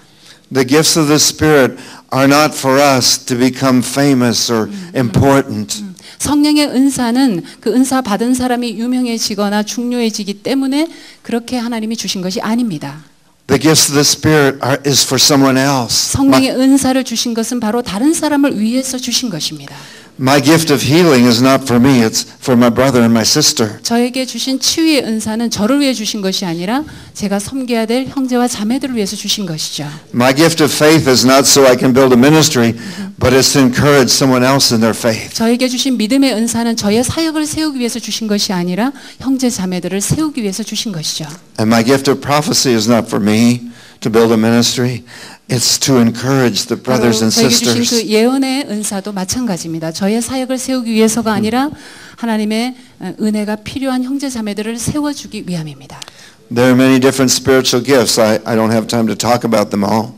The gifts of the Spirit are not for us to become famous or important. 성령의 은사는 그 은사 받은 사람이 유명해지거나 중요해지기 때문에 그렇게 하나님이 주신 것이 아닙니다. The gifts of the Spirit is for someone else. 성령의 은사를 주신 것은 바로 다른 사람을 위해서 주신 것입니다. My gift of healing is not for me, it's for my brother and my sister. 저에게 주신 치유의 은사는 저를 위해 주신 것이 아니라 제가 섬겨야 될 형제와 자매들을 위해서 주신 것이죠. My gift of faith is not so I can build a ministry, but it's to encourage someone else in their faith. 저에게 주신 믿음의 은사는 저의 사역을 세우기 위해서 주신 것이 아니라 형제 자매들을 세우기 위해서 주신 것이죠. And my gift of prophecy is not for me to build a ministry. It's to encourage the brothers and 저에게 주신 sisters. 그 예언의 은사도 마찬가지입니다. 저의 사역을 세우기 위해서가 아니라 하나님의 은혜가 필요한 형제 자매들을 세워주기 위함입니다. There are many different spiritual gifts. I don't have time to talk about them all.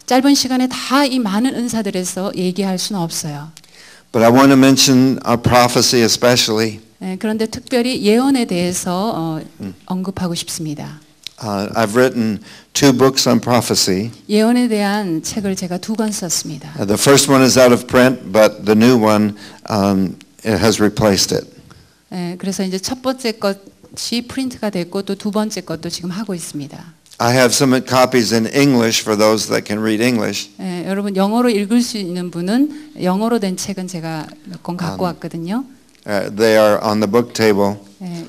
짧은 시간에 다 이 많은 은사들에서 얘기할 수는 없어요. But I want to mention prophecy especially. 그런데 특별히 예언에 대해서 언급하고 싶습니다. I've written 2 books on prophecy. 예언에 대한 책을 제가 2권 썼습니다. The first one is out of print, but the new one it has replaced it. 그래서 이제 첫 번째 것이 프린트가 됐고 또 두 번째 것도 지금 하고 있습니다. I have some copies in English for those that can read English. 여러분 영어로 읽을 수 있는 분은 영어로 된 책은 제가 몇 권 갖고 왔거든요. They are on the book table.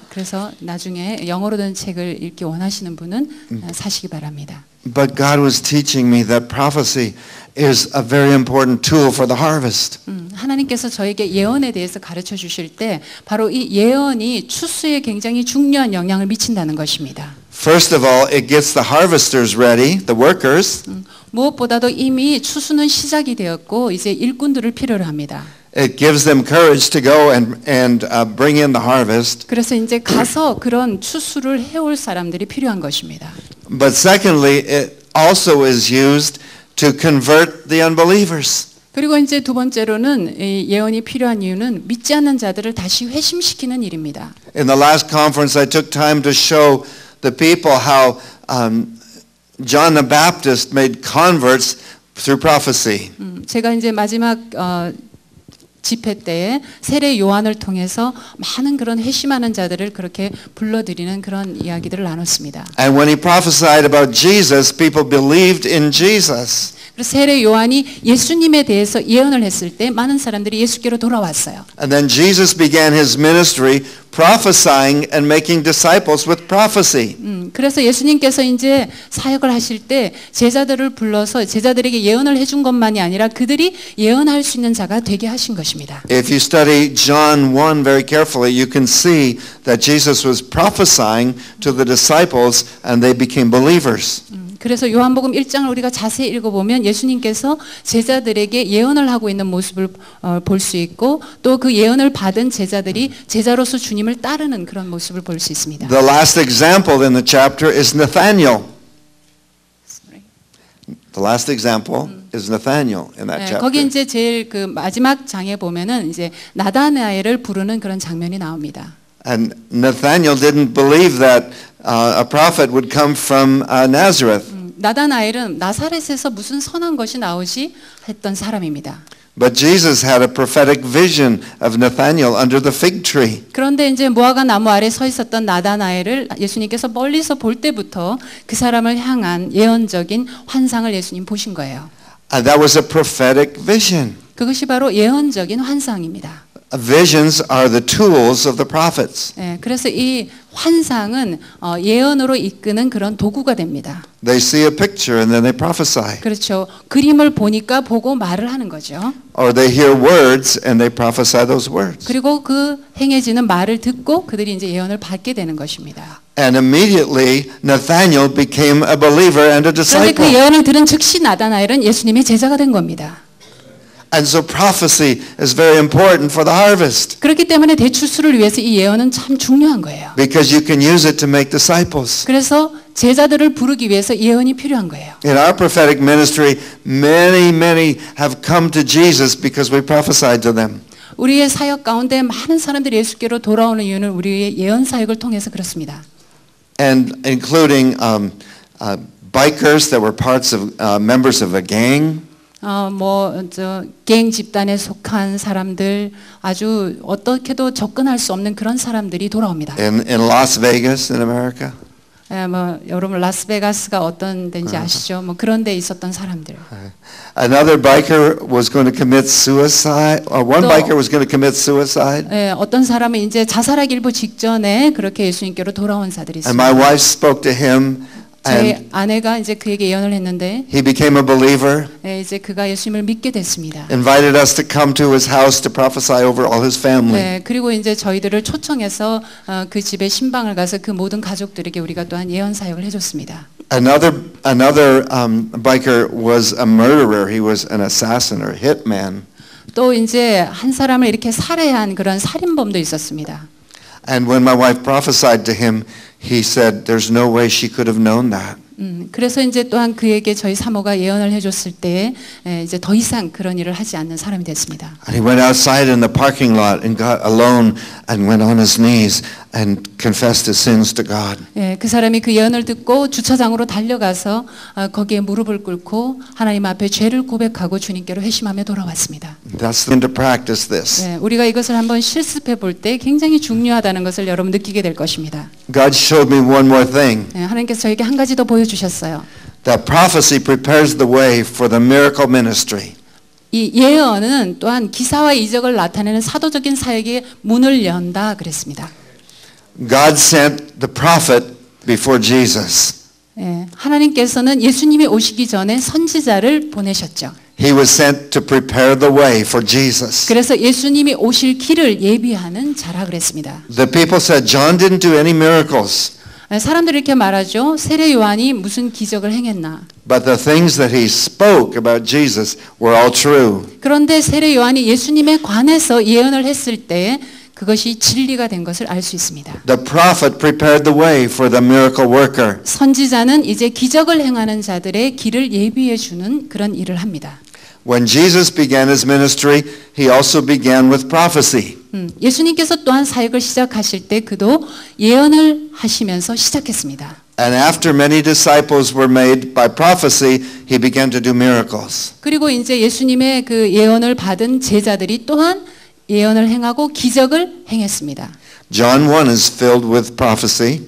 그래서 나중에 영어로 된 책을 읽기 원하시는 분은 사시기 바랍니다. But God was teaching me that prophecy is a very important tool for the harvest. 하나님께서 저에게 예언에 대해서 가르쳐 주실 때 바로 이 예언이 추수에 굉장히 중요한 영향을 미친다는 것입니다. First of all, it gets the harvesters ready, the workers. 무엇보다도 이미 추수는 시작이 되었고 이제 일꾼들을 필요로 합니다. It gives them courage to go and bring in the harvest. 그래서 이제 가서 그런 추수를 해올 사람들이 필요한 것입니다. But secondly, it also is used to convert the unbelievers. 그리고 이제 두 번째로는 이 예언이 필요한 이유는 믿지 않는 자들을 다시 회심시키는 일입니다. In the last conference, I took time to show the people how John the Baptist made converts through prophecy. 제가 이제 마지막 집회 때에 세례 요한을 통해서 많은 그런 회심하는 자들을 그렇게 불러들이는 그런 이야기들을 나눴습니다. And when he prophesied about Jesus, people believed in Jesus. 그래서 세례 요한이 예수님에 대해서 예언을 했을 때 많은 사람들이 예수께로 돌아왔어요. And then Jesus began his ministry prophesying and making disciples with prophecy. 그래서 예수님께서 이제 사역을 하실 때 제자들을 불러서 제자들에게 예언을 해준 것만이 아니라 그들이 예언할 수 있는 자가 되게 하신 것입니다. If you study John 1 very carefully, you can see that Jesus was prophesying to the disciples and they became believers. 그래서 요한복음 1장을 우리가 자세히 읽어보면 예수님께서 제자들에게 예언을 하고 있는 모습을 볼 수 있고 또 그 예언을 받은 제자들이 제자로서 주님을 따르는 그런 모습을 볼 수 있습니다. The last example in the chapter is Nathaniel. The last example is Nathaniel in that chapter. 거기 이제 제일 그 마지막 장에 보면은 이제 나다나엘을 부르는 그런 장면이 나옵니다. And Nathaniel didn't believe that a prophet would come from Nazareth. 나다나엘은 나사렛에서 무슨 선한 것이 나오지 했던 사람입니다. But Jesus had a prophetic vision of Nathaniel under the fig tree. 그런데 이제 무화과 나무 아래 서 있었던 나다나엘을 예수님께서 멀리서 볼 때부터 그 사람을 향한 예언적인 환상을 예수님 보신 거예요. That was a prophetic vision. 그것이 바로 예언적인 환상입니다. Visions are the tools of the prophets. 예, 그래서 이 환상은 예언으로 이끄는 그런 도구가 됩니다. They see a picture and then they prophesy. 그렇죠. 그림을 보니까 보고 말을 하는 거죠. Or they hear words and they prophesy those words. 그리고 그 행해지는 말을 듣고 그들이 이제 예언을 받게 되는 것입니다. And immediately Nathanael became a believer and a 그런데 disciple. 그 예언을 들은 즉시 나다나엘은 예수님의 제자가 된 겁니다. And so prophecy is very important for the harvest 그렇기 때문에 대추수를 위해서 이 예언은 참 중요한 거예요. because you can use it to make disciples. 그래서 제자들을 부르기 위해서 예언이 필요한 거예요. In our prophetic ministry, many have come to Jesus because we prophesied to them. 우리의 사역 가운데 많은 사람들이 예수께로 돌아오는 이유는 우리의 예언 사역을 통해서 그렇습니다. And including bikers that were parts of members of a gang. 갱 집단에 속한 사람들, 아주 어떻게도 접근할 수 없는 그런 사람들이 돌아옵니다. In Las Vegas in America. 여러분 라스베가스가 어떤 데인지 아시죠? 그런 데 있었던 사람들. Another biker was going to commit suicide. One biker was going to commit suicide. 어떤 사람은 이제 자살하기 일보 직전에 그렇게 예수님께로 돌아온 자들이 And 있습니다. my wife spoke to him. 제 아내가 이제 그에게 예언을 했는데 He became a believer. 이제 그가 예수님을 믿게 됐습니다. Invited us to come to his house to prophesy over all his family. 그리고 이제 저희들을 초청해서 그 집에 신방을 가서 그 모든 가족들에게 우리가 또한 예언 사역을 해줬습니다. Another biker was a murderer. He was an assassin or hitman. 또 이제 한 사람을 이렇게 살해한 그런 살인범도 있었습니다. And when my wife prophesied to him, he said, "There's no way she could have known that." 그래서 이제 또한 그에게 저희 사모가 예언을 해줬을 때 이제 더 이상 그런 일을 하지 않는 사람이 됐습니다. And he went outside in the parking lot and got alone and went on his knees and confessed his sins to God. 그 사람이 그 예언을 듣고 주차장으로 달려가서 거기에 무릎을 꿇고 하나님 앞에 죄를 고백하고 주님께로 회심하며 돌아왔습니다. That's the to practice this. 우리가 이것을 한번 실습해 볼 때 굉장히 중요하다는 것을 여러분 느끼게 될 것입니다. God showed me one more thing. 하나님께서 저에게 한 가지 더 보여주셨어요. That prophecy prepares the way for the miracle ministry. 이 예언은 또한 기사와 이적을 나타내는 사도적인 사역의 문을 연다 그랬습니다. God sent the prophet before Jesus. 하나님께서는 예수님이 오시기 전에 선지자를 보내셨죠. He was sent to prepare the way for Jesus. 그래서 예수님이 오실 길을 예비하는 자라 그랬습니다. The people said John didn't do any miracles. 사람들이 이렇게 말하죠. 세례 요한이 무슨 기적을 행했나. But the things that he spoke about Jesus were all true. 그런데 세례 요한이 예수님에 관해서 예언을 했을 때 그것이 진리가 된 것을 알 수 있습니다. The prophet prepared the way for the miracle worker. 선지자는 이제 기적을 행하는 자들의 길을 예비해 주는 그런 일을 합니다. When Jesus began his ministry, he also began with prophecy. 예수님께서 또한 사역을 시작하실 때 그도 예언을 하시면서 시작했습니다. And after many disciples were made by prophecy, he began to do miracles. 그리고 이제 예수님의 그 예언을 받은 제자들이 또한 예언을 행하고 기적을 행했습니다. John 1 is filled with prophecy.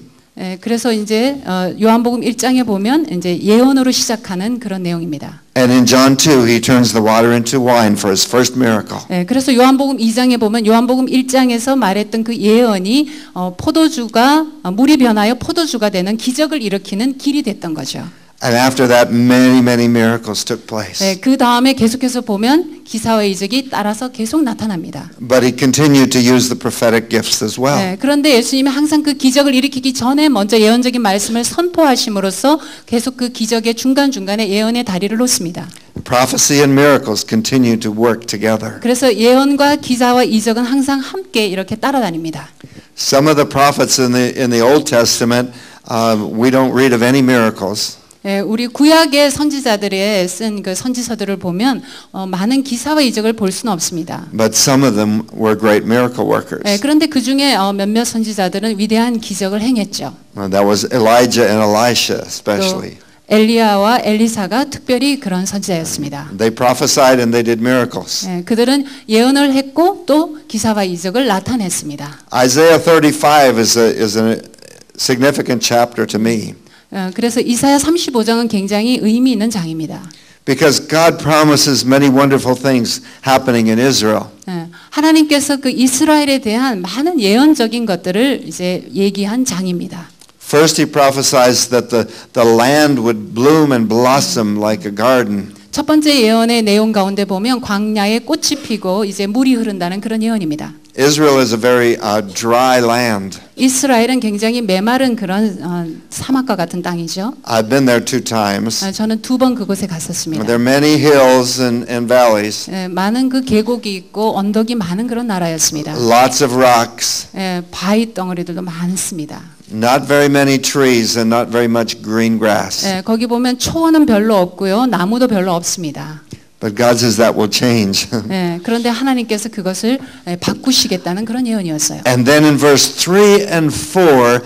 그래서 이제 요한복음 1장에 보면 이제 예언으로 시작하는 그런 내용입니다. And in John 2, he turns the water into wine for his first miracle. 그래서 요한복음 2장에 보면 요한복음 1장에서 말했던 그 예언이 포도주가 물이 변하여 포도주가 되는 기적을 일으키는 길이 됐던 거죠. And after that, many miracles took place. 그 다음에 계속해서 보면 기사와 이적이 따라서 계속 나타납니다. But he continued to use the prophetic gifts as well. 그런데 예수님이 항상 그 기적을 일으키기 전에 먼저 예언적인 말씀을 선포하심으로써 계속 그 기적의 중간중간에 예언의 다리를 놓습니다. Prophecy and miracles continue to work together. 그래서 예언과 기사와 이적은 항상 함께 이렇게 따라다닙니다. Some of the prophets in the Old Testament, we don't read of any miracles. 우리 구약의 선지자들의 쓴 그 선지서들을 보면 많은 기사와 이적을 볼 수는 없습니다. But some of them were great miracle workers. 그런데 그 중에 몇몇 선지자들은 위대한 기적을 행했죠. That was Elijah and Elisha especially. 엘리야와 엘리사가 특별히 그런 선지자였습니다. They prophesied and they did miracles. 그들은 예언을 했고 또 기사와 이적을 나타냈습니다. Isaiah 35 is a significant chapter to me. 그래서 이사야 35장은 굉장히 의미 있는 장입니다. Because God promises many wonderful things happening in Israel. 하나님께서 그 이스라엘에 대한 많은 예언적인 것들을 이제 얘기한 장입니다. First he prophesies that the land would bloom and blossom like a garden. 첫 번째 예언의 내용 가운데 보면 광야에 꽃이 피고 이제 물이 흐른다는 그런 예언입니다. Israel is a very dry land. 이스라엘은 굉장히 메마른 그런 사막과 같은 땅이죠. I've been there 2 times. 저는 2번 그곳에 갔었습니다. There are many hills and valleys. 많은 그 계곡이 있고 언덕이 많은 그런 나라였습니다. Lots of rocks. 바위 덩어리들도 많습니다. Not very many trees and not very much green grass. 거기 보면 초원은 별로 없고요. 나무도 별로 없습니다. But God says that will change. 그런데 하나님께서 그것을 바꾸시겠다는 그런 예언이었어요. And then in verse 3 and 4,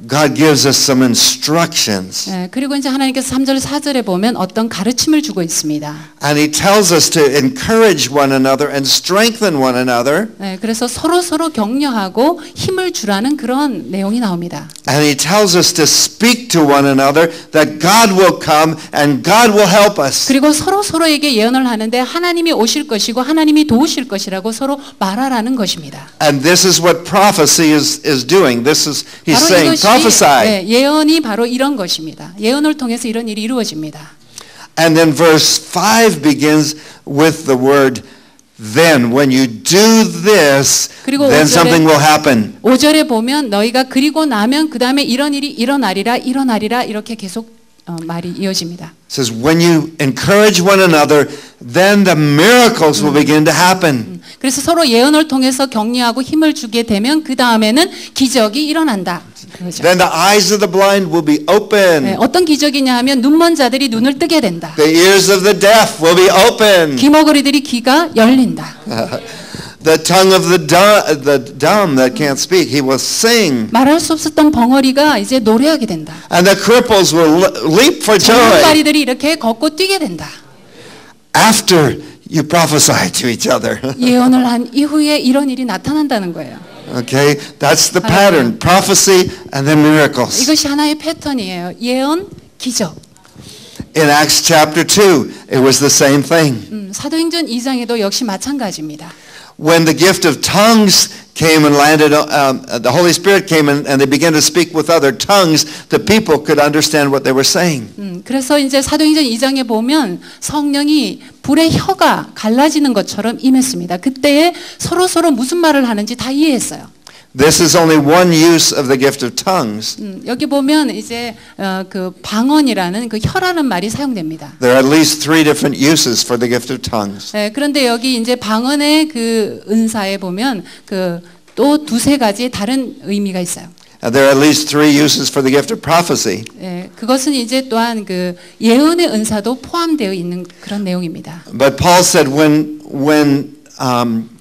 God gives us some instructions. 그리고 이제 하나님께서 3절 4절에 보면 어떤 가르침을 주고 있습니다. And he tells us to encourage one another and strengthen one another. 그래서 서로 격려하고 힘을 주라는 그런 내용이 나옵니다. And he tells us to speak to one another that God will come and God will help us. 그리고 서로에게 예언을 하는데 하나님이 오실 것이고 하나님이 도우실 것이라고 서로 말하라는 것입니다. And this is what prophecy is doing. This is he's saying prophesy. 예언이 바로 이런 것입니다. 예언을 통해서 이런 일이 이루어집니다. And then verse 5 begins with the word then. When you do this, then something will happen. 5절에 보면 너희가 그리고 나면 그 다음에 이런 일이 일어나리라 이렇게 계속 말이 이어집니다. It says when you encourage one another, then the miracles will begin to happen. 그래서 서로 예언을 통해서 격려하고 힘을 주게 되면 그 다음에는 기적이 일어난다. 그렇죠. Then the eyes of the blind will be open. 어떤 기적이냐 하면 눈먼 자들이 눈을 뜨게 된다. The ears of the deaf will be open. 귀머거리들이 귀가 열린다. The tongue of the dumb that can't speak, he will sing. 말할 수 없었던 벙어리가 이제 노래하게 된다. And the cripples will leap for joy. 장발이들이 이렇게 걷고 뛰게 된다. After you prophesy to each other. 예언을 한 이후에 이런 일이 나타난다는 거예요. Okay, that's the pattern. Prophecy and then miracles. 이것이 하나의 패턴이에요. 예언, 기적. In Acts chapter 2, it was the same thing. 사도행전 2장에도 역시 마찬가지입니다. When the gift of tongues came and landed, the Holy Spirit came and they began to speak with other tongues, the people could understand what they were saying. 그래서 이제 사도행전 2장에 보면 성령이 불의 혀가 갈라지는 것처럼 임했습니다. 그때에 서로 무슨 말을 하는지 다 이해했어요. This is only one use of the gift of tongues. 여기 보면 이제 그 방언이라는 그 혀라는 말이 사용됩니다. There are at least 3 different uses for the gift of tongues. 그런데 여기 이제 방언의 그 은사에 보면 그 또 2-3가지 다른 의미가 있어요. There are at least 3 uses for the gift of prophecy. 그것은 이제 또한 그 예언의 은사도 포함되어 있는 그런 내용입니다. But Paul said when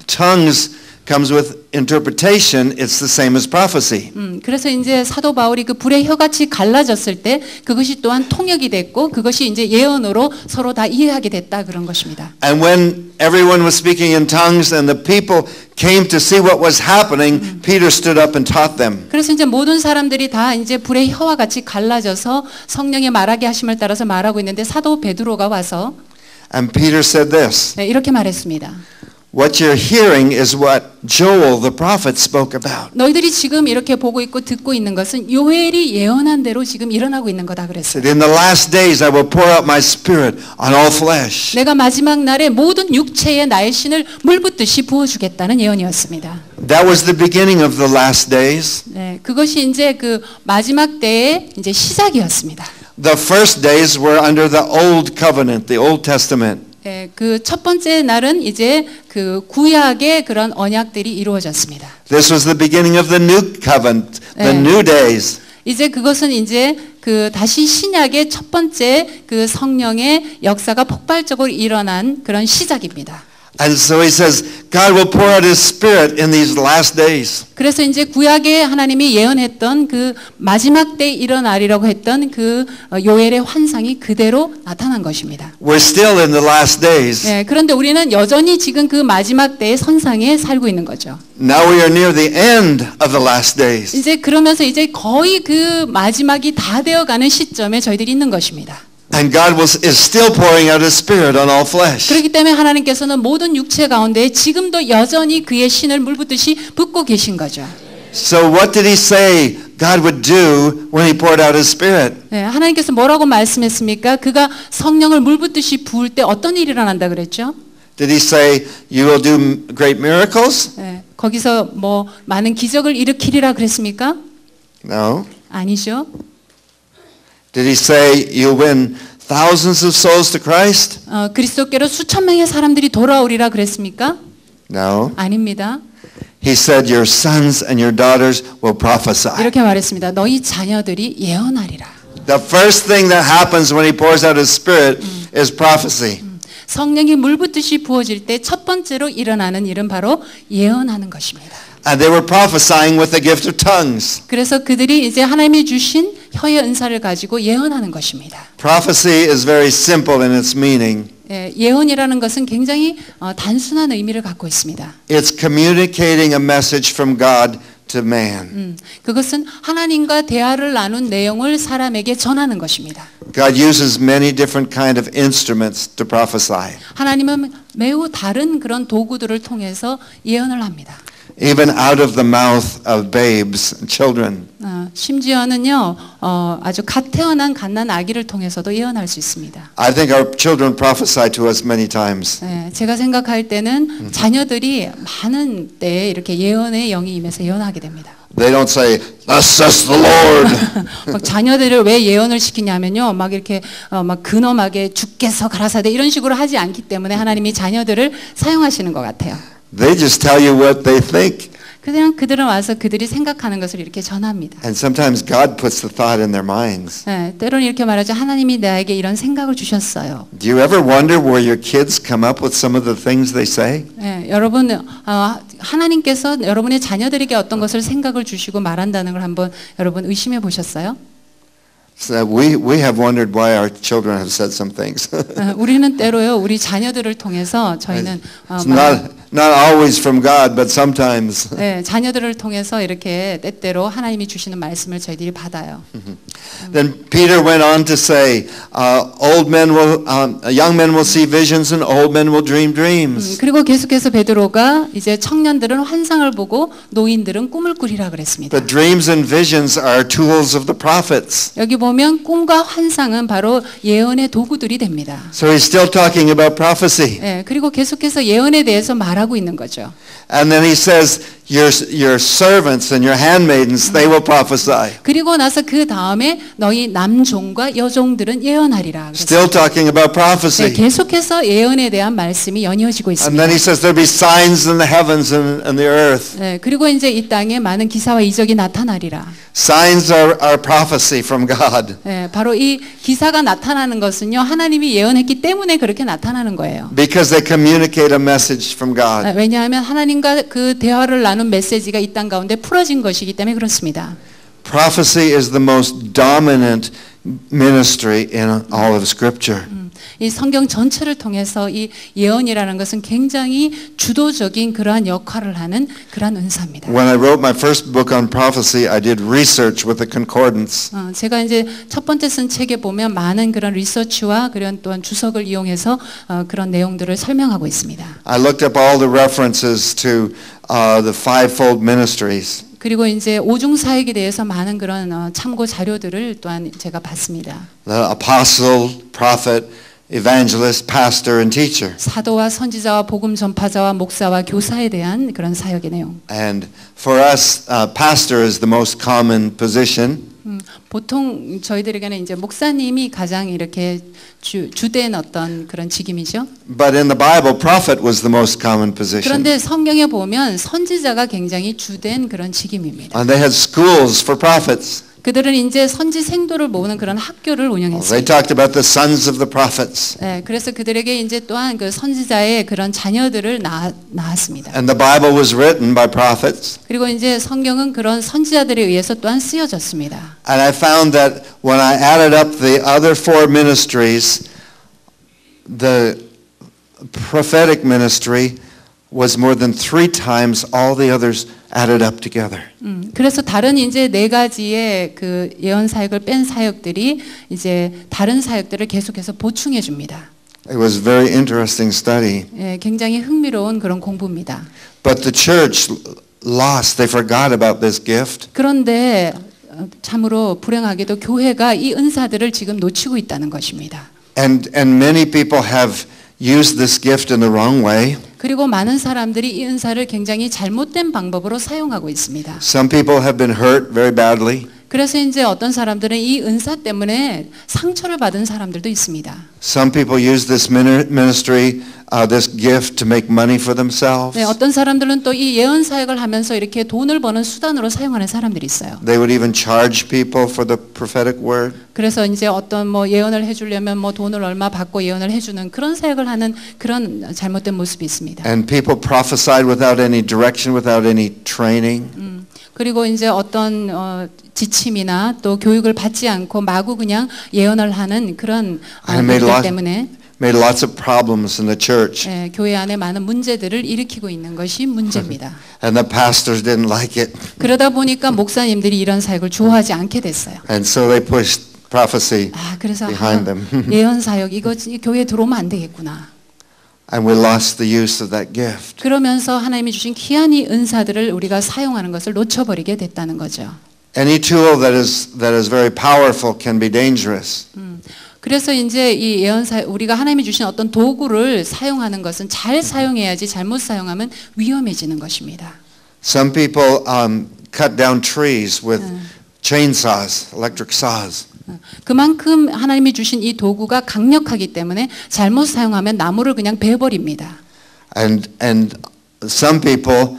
tongues comes with interpretation, it's the same as prophecy. 그래서 이제 사도 바울이 그 불의 혀같이 갈라졌을 때 그것이 또한 통역이 됐고 그것이 이제 예언으로 서로 다 이해하게 됐다 그런 것입니다. And when everyone was speaking in tongues and the people came to see what was happening, Peter stood up and taught them. 그래서 이제 모든 사람들이 다 이제 불의 혀와 같이 갈라져서 성령의 말하게 하심을 따라서 말하고 있는데 사도 베드로가 와서 And Peter said this. 이렇게 말했습니다. What you're hearing is what Joel the prophet spoke about. 너희들이 지금 이렇게 보고 있고 듣고 있는 것은 요엘이 예언한 대로 지금 일어나고 있는 거다 그랬어요. In the last days I will pour out my spirit on all flesh. 내가 마지막 날에 모든 육체에 나의 신을 물붓듯이 부어주겠다는 예언이었습니다. That was the beginning of the last days. 그것이 이제 그 마지막 때의 이제 시작이었습니다. The first days were under the old covenant, the Old Testament. 그 첫 번째 날은 이제 그 구약의 그런 언약들이 이루어졌습니다. This was the beginning of the new covenant, the new days. 이제 그것은 이제 그 다시 신약의 첫 번째 그 성령의 역사가 폭발적으로 일어난 그런 시작입니다. And so he says, God will pour out his spirit in these last days. 그래서 이제 구약에 하나님이 예언했던 그 마지막 때에 일어나리라고 했던 그 요엘의 환상이 그대로 나타난 것입니다. We're still in the last days. 그런데 우리는 여전히 지금 그 마지막 때의 선상에 살고 있는 거죠. Now we are near the end of the last days. 이제 그러면서 이제 거의 그 마지막이 다 되어가는 시점에 저희들이 있는 것입니다. And God is still pouring out His Spirit on all flesh. 그렇기 때문에 하나님께서는 모든 육체 가운데 지금도 여전히 그의 신을 물붓듯이 붓고 계신 거죠. So what did He say God would do when He poured out His Spirit? 네, 하나님께서 뭐라고 말씀했습니까? 그가 성령을 물붓듯이 부을 때 어떤 일이 일어난다 그랬죠? Did He say you will do great miracles? 네, 거기서 뭐 많은 기적을 일으키리라 그랬습니까? No. 아니죠. Did He say you'll win thousands of souls to Christ? 그리스도께로 수천 명의 사람들이 돌아오리라 그랬습니까? No. 아닙니다. He said your sons and your daughters will prophesy. 이렇게 말했습니다. 너희 자녀들이 예언하리라. The first thing that happens when He pours out His Spirit is prophecy. 성령이 물붓듯이 부어질 때 첫 번째로 일어나는 일은 바로 예언하는 것입니다. And they were prophesying with the gift of tongues. 그래서 그들이 이제 하나님이 주신 혀의 은사를 가지고 예언하는 것입니다. Prophecy is very simple in its meaning. 예언이라는 것은 굉장히 단순한 의미를 갖고 있습니다. It's communicating a message from God to man. 그것은 하나님과 대화를 나눈 내용을 사람에게 전하는 것입니다. God uses many different kind of instruments to prophesy. 하나님은 매우 다른 그런 도구들을 통해서 예언을 합니다. Even out of the mouth of babes and children. 심지어는요 아주 갓 태어난 갓난 아기를 통해서도 예언할 수 있습니다. I think our children prophesy to us many times. 제가 생각할 때는 자녀들이 많은 때에 이렇게 예언의 영이 임해서 예언하게 됩니다. They don't say, "Thus says the Lord." 막 자녀들을 왜 예언을 시키냐면요, 막 이렇게 막 근엄하게 주께서 가라사대 이런 식으로 하지 않기 때문에 하나님이 자녀들을 사용하시는 것 같아요. They just tell you what they think. 그냥 그들은 와서 그들이 생각하는 것을 이렇게 전합니다. And sometimes God puts the thought in their minds. 때로는 이렇게 말하죠. 하나님이 나에게 이런 생각을 주셨어요. Do you ever wonder where your kids come up with some of the things they say? 여러분 하나님께서 여러분의 자녀들에게 어떤 것을 생각을 주시고 말한다는 걸 한번 여러분 의심해 보셨어요? So we have wondered why our children have said some things. 우리는 때로요 우리 자녀들을 통해서 저희는 It's not always from God, but sometimes. 자녀들을 통해서 이렇게 때때로 하나님이 주시는 말씀을 저희들이 받아요. Then Peter went on to say, young men will see visions and old men will dream dreams. 그리고 계속해서 베드로가 이제 청년들은 환상을 보고 노인들은 꿈을 꾸리라 그랬습니다. The dreams and visions are tools of the prophets. 여기 보면 꿈과 환상은 바로 예언의 도구들이 됩니다. So he's still talking about prophecy. 그리고 계속해서 예언에 대해서 말하고 있는 거죠. And then he says, your servants and your handmaidens, they will prophesy. 그리고 나서 그 다음에 너희 남종과 여종들은 예언하리라. Still talking about prophecy. 계속해서 예언에 대한 말씀이 연이어지고 있습니다. And then he says there'll be signs in the heavens and the earth. 그리고 이제 이 땅에 많은 기사와 이적이 나타나리라. Signs are prophecy from God. 바로 이 기사가 나타나는 것은요 하나님이 예언했기 때문에 그렇게 나타나는 거예요. Because they communicate a message from God. 왜냐하면 하나님과 그 대화를 나눈 메시지가 이 땅 가운데 풀어진 것이기 때문에 그렇습니다. Prophecy is the most dominant ministry in all of Scripture. 이 성경 전체를 통해서 이 예언이라는 것은 굉장히 주도적인 그러한 역할을 하는 그러한 은사입니다. When I wrote my first book on prophecy, I did research with the concordance. 제가 이제 첫 번째 쓴 책에 보면 많은 그런 리서치와 그런 또한 주석을 이용해서 그런 내용들을 설명하고 있습니다. I looked up all the references to the fivefold ministries. 그리고 이제 오중 사역에 대해서 많은 그런 참고 자료들을 또한 제가 봤습니다. The apostle, prophet, evangelist, pastor, and teacher. 사도와 선지자와 복음 전파자와 목사와 교사에 대한 그런 사역의 내용. And for us, pastor is the most common position. 보통 저희들에게는 이제 목사님이 가장 이렇게 주된 어떤 그런 직임이죠. But in the Bible, prophet was the most common position. 그런데 성경에 보면 선지자가 굉장히 주된 그런 직임입니다. And they had schools for prophets. 그들은 이제 선지 생도를 모으는 그런 학교를 운영했어요. They talked about the sons of the prophets. 그래서 그들에게 이제 또한 그 선지자의 그런 자녀들을 낳았습니다. And the Bible was written by prophets. 그리고 이제 성경은 그런 선지자들에 의해서 또한 쓰여졌습니다. And I found that when I added up the other four ministries, the prophetic ministry was more than 3 times all the others added up together. 그래서 다른 이제 네 가지의 그 예언 사역을 뺀 사역들이 이제 다른 사역들을 계속해서 보충해 줍니다. It was a very interesting study. 예, 굉장히 흥미로운 그런 공부입니다. But the church lost, they forgot about this gift. 그런데 참으로 불행하게도 교회가 이 은사들을 지금 놓치고 있다는 것입니다. And many people have used this gift in the wrong way. 그리고 많은 사람들이 이 은사를 굉장히 잘못된 방법으로 사용하고 있습니다. Some people have been hurt very badly. 그래서 이제 어떤 사람들은 이 은사 때문에 상처를 받은 사람들도 있습니다. Some people use this ministry, this gift to make money for themselves. 네, 어떤 사람들은 또 이 예언 사역을 하면서 이렇게 돈을 버는 수단으로 사용하는 사람들이 있어요. They would even charge people for the prophetic word. 그래서 이제 어떤 뭐 예언을 해주려면 뭐 돈을 얼마 받고 예언을 해주는 그런 사역을 하는 그런 잘못된 모습이 있습니다. And people prophesied without any direction, without any training. 그리고 이제 어떤 지침이나 또 교육을 받지 않고 마구 그냥 예언을 하는 그런 것들 때문에 made lots of problems in the church. 예, 교회 안에 많은 문제들을 일으키고 있는 것이 문제입니다. And the pastors didn't like it. 그러다 보니까 목사님들이 이런 사역을 좋아하지 않게 됐어요. And so they pushed prophecy 그래서 behind them. 예언 사역 이거 교회에 들어오면 안 되겠구나. And we lost the use of that gift. 그러면서 하나님이 주신 귀한 이 은사들을 우리가 사용하는 것을 놓쳐버리게 됐다는 거죠. Any tool that is very powerful can be dangerous. 그래서 이제 이 예언사 우리가 하나님이 주신 어떤 도구를 사용하는 것은 잘 사용해야지 잘못 사용하면 위험해지는 것입니다. Some people cut down trees with chainsaws, electric saws. 그만큼 하나님이 주신 이 도구가 강력하기 때문에 잘못 사용하면 나무를 그냥 베어버립니다. And some people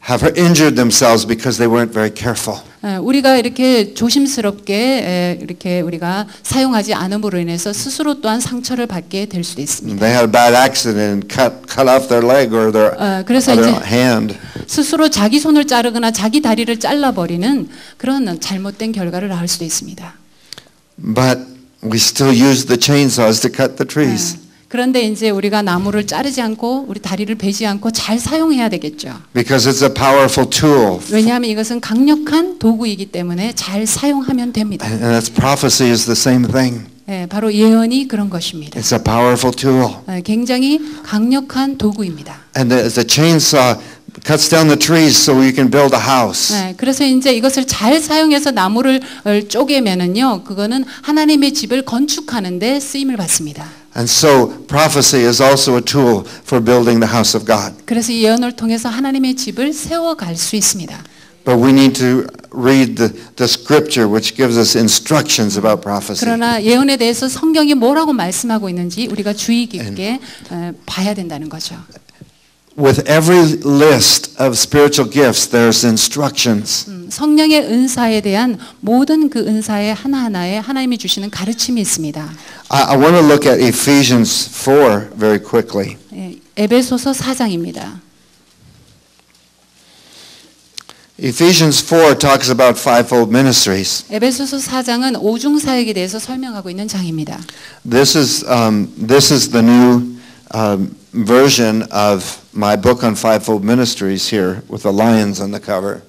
have injured themselves because they weren't very careful. 우리가 이렇게 조심스럽게 이렇게 우리가 사용하지 않음으로 인해서 스스로 또한 상처를 받게 될 수도 있습니다. They had a bad accident and cut off their leg or their 그래서 other 이제 hand. 스스로 자기 손을 자르거나 자기 다리를 잘라버리는 그런 잘못된 결과를 낳을 수도 있습니다. But we still use the chainsaws to cut the trees. 그런데 이제 우리가 나무를 자르지 않고 우리 다리를 베지 않고 잘 사용해야 되겠죠. Because it's a powerful tool. 왜냐하면 이것은 강력한 도구이기 때문에 잘 사용하면 됩니다. And that's prophecy is the same thing. 네, 바로 예언이 그런 것입니다. It's a powerful tool. 굉장히 강력한 도구입니다. And the chainsaw cuts down the trees so you can build a house. 네, 그래서 이제 이것을 잘 사용해서 나무를 쪼개면은요, 그거는 하나님의 집을 건축하는데 쓰임을 받습니다. And so prophecy is also a tool for building the house of God. 그래서 이 예언을 통해서 하나님의 집을 세워갈 수 있습니다. But we need to read the scripture which gives us instructions about prophecy. 그러나 예언에 대해서 성경이 뭐라고 말씀하고 있는지 우리가 주의 깊게 봐야 된다는 거죠. With every list of spiritual gifts, there's instructions. 성령의 은사에 대한 모든 그 은사의 하나하나에 하나님이 주시는 가르침이 있습니다. I want to look at Ephesians 4 very quickly. 에베소서 4장입니다. Ephesians 4 talks about fivefold ministries. 에베소서 4장은 오중 사역에 대해서 설명하고 있는 장입니다. This is the new version of my book on fivefold ministries here with the lions on the cover.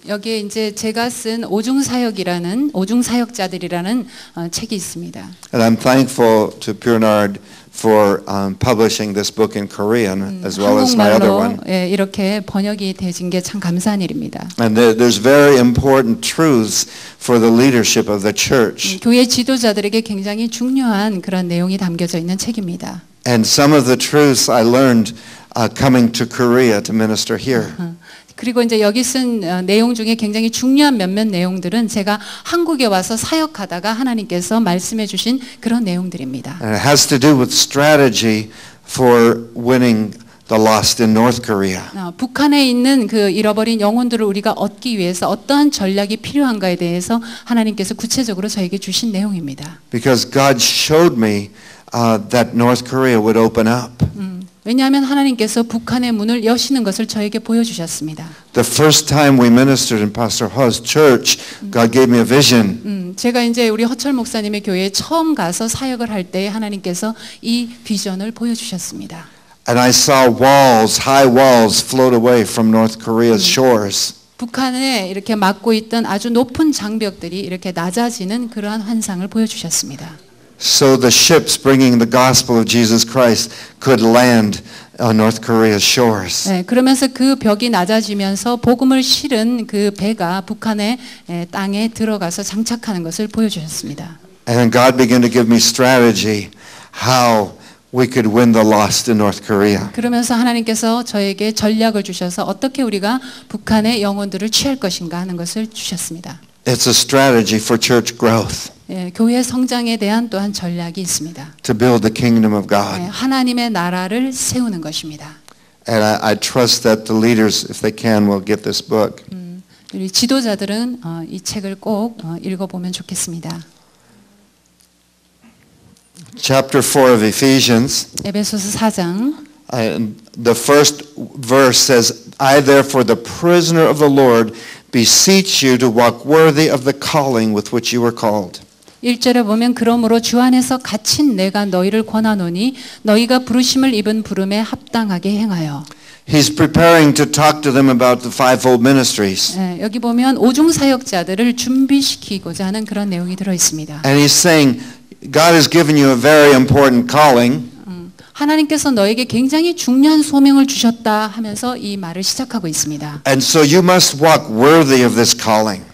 여기에 이제 제가 쓴 오중 사역이라는 오중 사역자들이라는 책이 있습니다. And I'm thankful to Purnard for publishing this book in Korean as well as my other one. 한국말로 이렇게 번역이 되진 게 참 감사한 일입니다. And there's very important truths for the leadership of the church. 교회 지도자들에게 굉장히 중요한 그런 내용이 담겨져 있는 책입니다. And some of the truths I learned coming to Korea to minister here. 그리고 이제 여기 쓴 내용 중에 굉장히 중요한 몇몇 내용들은 제가 한국에 와서 사역하다가 하나님께서 말씀해 주신 그런 내용들입니다. And it has to do with strategy for winning the lost in North Korea. 북한에 있는 그 잃어버린 영혼들을 우리가 얻기 위해서 어떠한 전략이 필요한가에 대해서 하나님께서 구체적으로 저에게 주신 내용입니다. Because God showed me that North Korea would open up. 왜냐하면 하나님께서 북한의 문을 여시는 것을 저에게 보여주셨습니다. The first time we ministered in Pastor Ho's church, God gave me a vision. 제가 이제 우리 허철 목사님의 교회에 처음 가서 사역을 할 때 하나님께서 이 비전을 보여주셨습니다. And I saw walls, high walls, float away from North Korea's shores. 북한에 이렇게 막고 있던 아주 높은 장벽들이 이렇게 낮아지는 그러한 환상을 보여주셨습니다. So the ships bringing the gospel of Jesus Christ could land on North Korea's shores. 네, 그러면서 그 벽이 낮아지면서 복음을 실은 그 배가 북한의 땅에 들어가서 장착하는 것을 보여주셨습니다. And then God began to give me strategy how we could win the lost in North Korea. 그러면서 하나님께서 저에게 전략을 주셔서 어떻게 우리가 북한의 영혼들을 취할 것인가 하는 것을 주셨습니다. It's a strategy for church growth. 예, 교회 성장에 대한 또한 전략이 있습니다. To build the kingdom of God. 예, 하나님의 나라를 세우는 것입니다. And I trust that the leaders, if they can, will get this book. 우리 지도자들은 이 책을 꼭 읽어보면 좋겠습니다. Chapter 4 of Ephesians. 에베소서 4장. The first verse says, I therefore, the prisoner of the Lord, beseech you to walk worthy of the calling with which you were called. 1절에 보면 그러므로 주 안에서 갇힌 내가 너희를 권하노니 너희가 부르심을 입은 부름에 합당하게 행하여. He's preparing to talk to them about the fivefold ministries. 여기 보면 오중 사역자들을 준비시키고자 하는 그런 내용이 들어 있습니다. And he's saying, God has given you a very important calling. 하나님께서 너에게 굉장히 중요한 소명을 주셨다 하면서 이 말을 시작하고 있습니다. And so you must walk worthy of this calling.